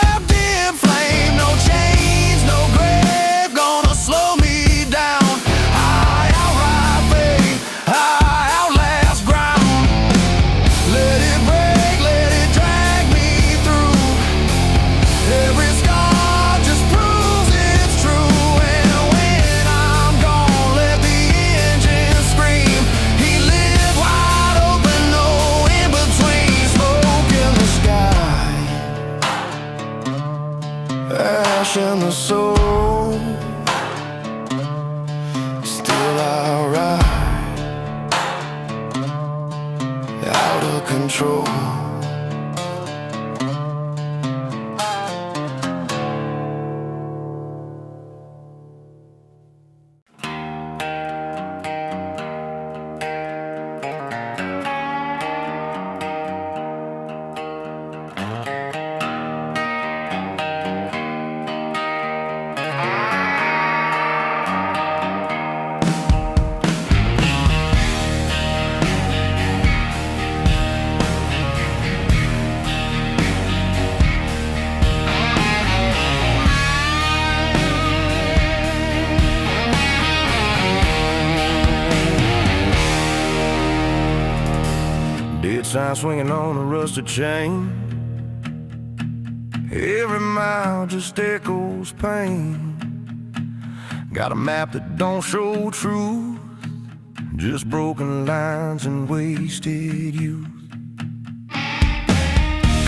Every scar just proves it's true. And when I'm gone, let the engine scream. He lived wide open, no in between. Smoke in the sky, ash in the soul. Still I ride, out of control. Dead sign swinging on a rusted chain. Every mile just echoes pain. Got a map that don't show truth, just broken lines and wasted youth.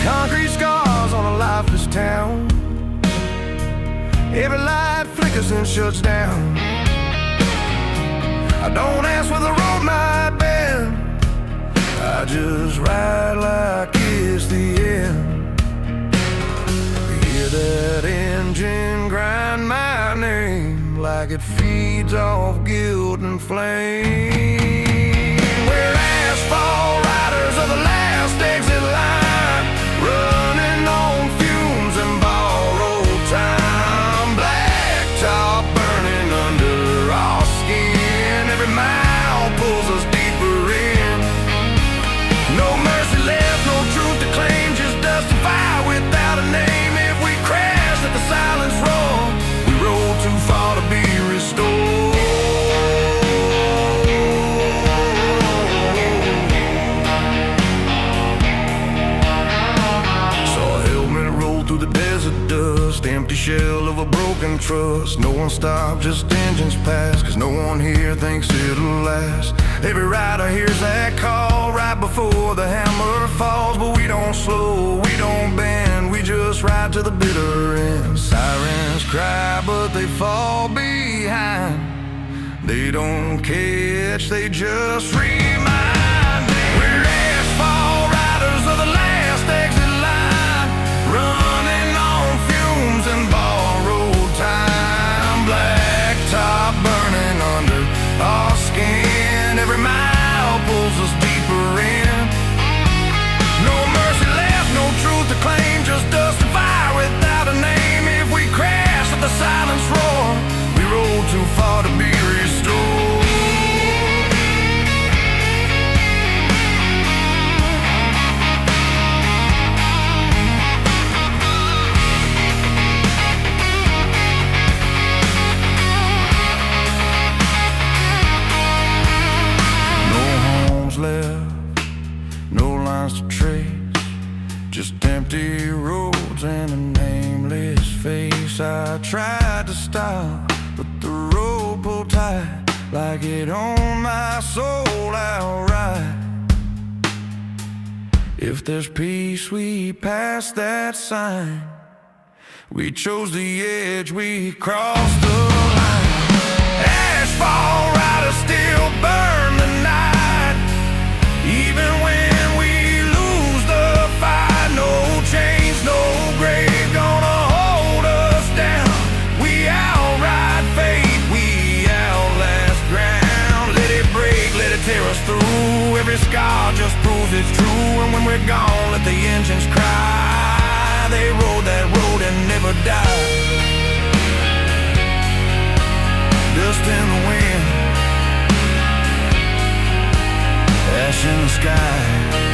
Concrete scars on a lifeless town. Every light flickers and shuts down. I don't ask where the road might bend, I just ride like it's the end. Hear that engine grind my name like it feeds off guilt and flame. We're asphalt riders of the last exit line, running on fumes and borrowed time. Blacktop burning under our skin. Every mile pulls us deeper in. No mercy left, no truth to claim, just dust and fire without a name. If we crash, let the silence roar. We roll too far to be restored. Saw a helmet roll through the desert dust, empty shell of a broken trust. No one stopped, just engines pass, cause no one here thinks it'll last. Every rider hears that call right before the hammer falls, but we don't slow, we don't bend, we just ride to the bitter end. Sirens cry, but they fall behind. They don't catch, they just remind. We're asphalt riders of the last exit line, running on fumes and borrowed time. Blacktop burning under our skin. Every mile pulls us deeper in. No mercy left, no truth to claim, just dust and fire without a name. If we crash, let the silence roar. We roll too far to be restored. Left, no lines to trace, just empty roads and a nameless face. I tried to stop, but the road pulled tight, like it owned my soul outright. If there's peace, we pass that sign. We chose the edge, we crossed the line. Asphalt riders still burn the night. Even when we lose the fight, no chains, no grave gonna hold us down. We outride fate, we outlast ground. Let it break, let it tear us through. Every scar just proves it's true. And when we're gone, let the engines cry. They rode that road and never died. Dust in the wind, ash in the sky.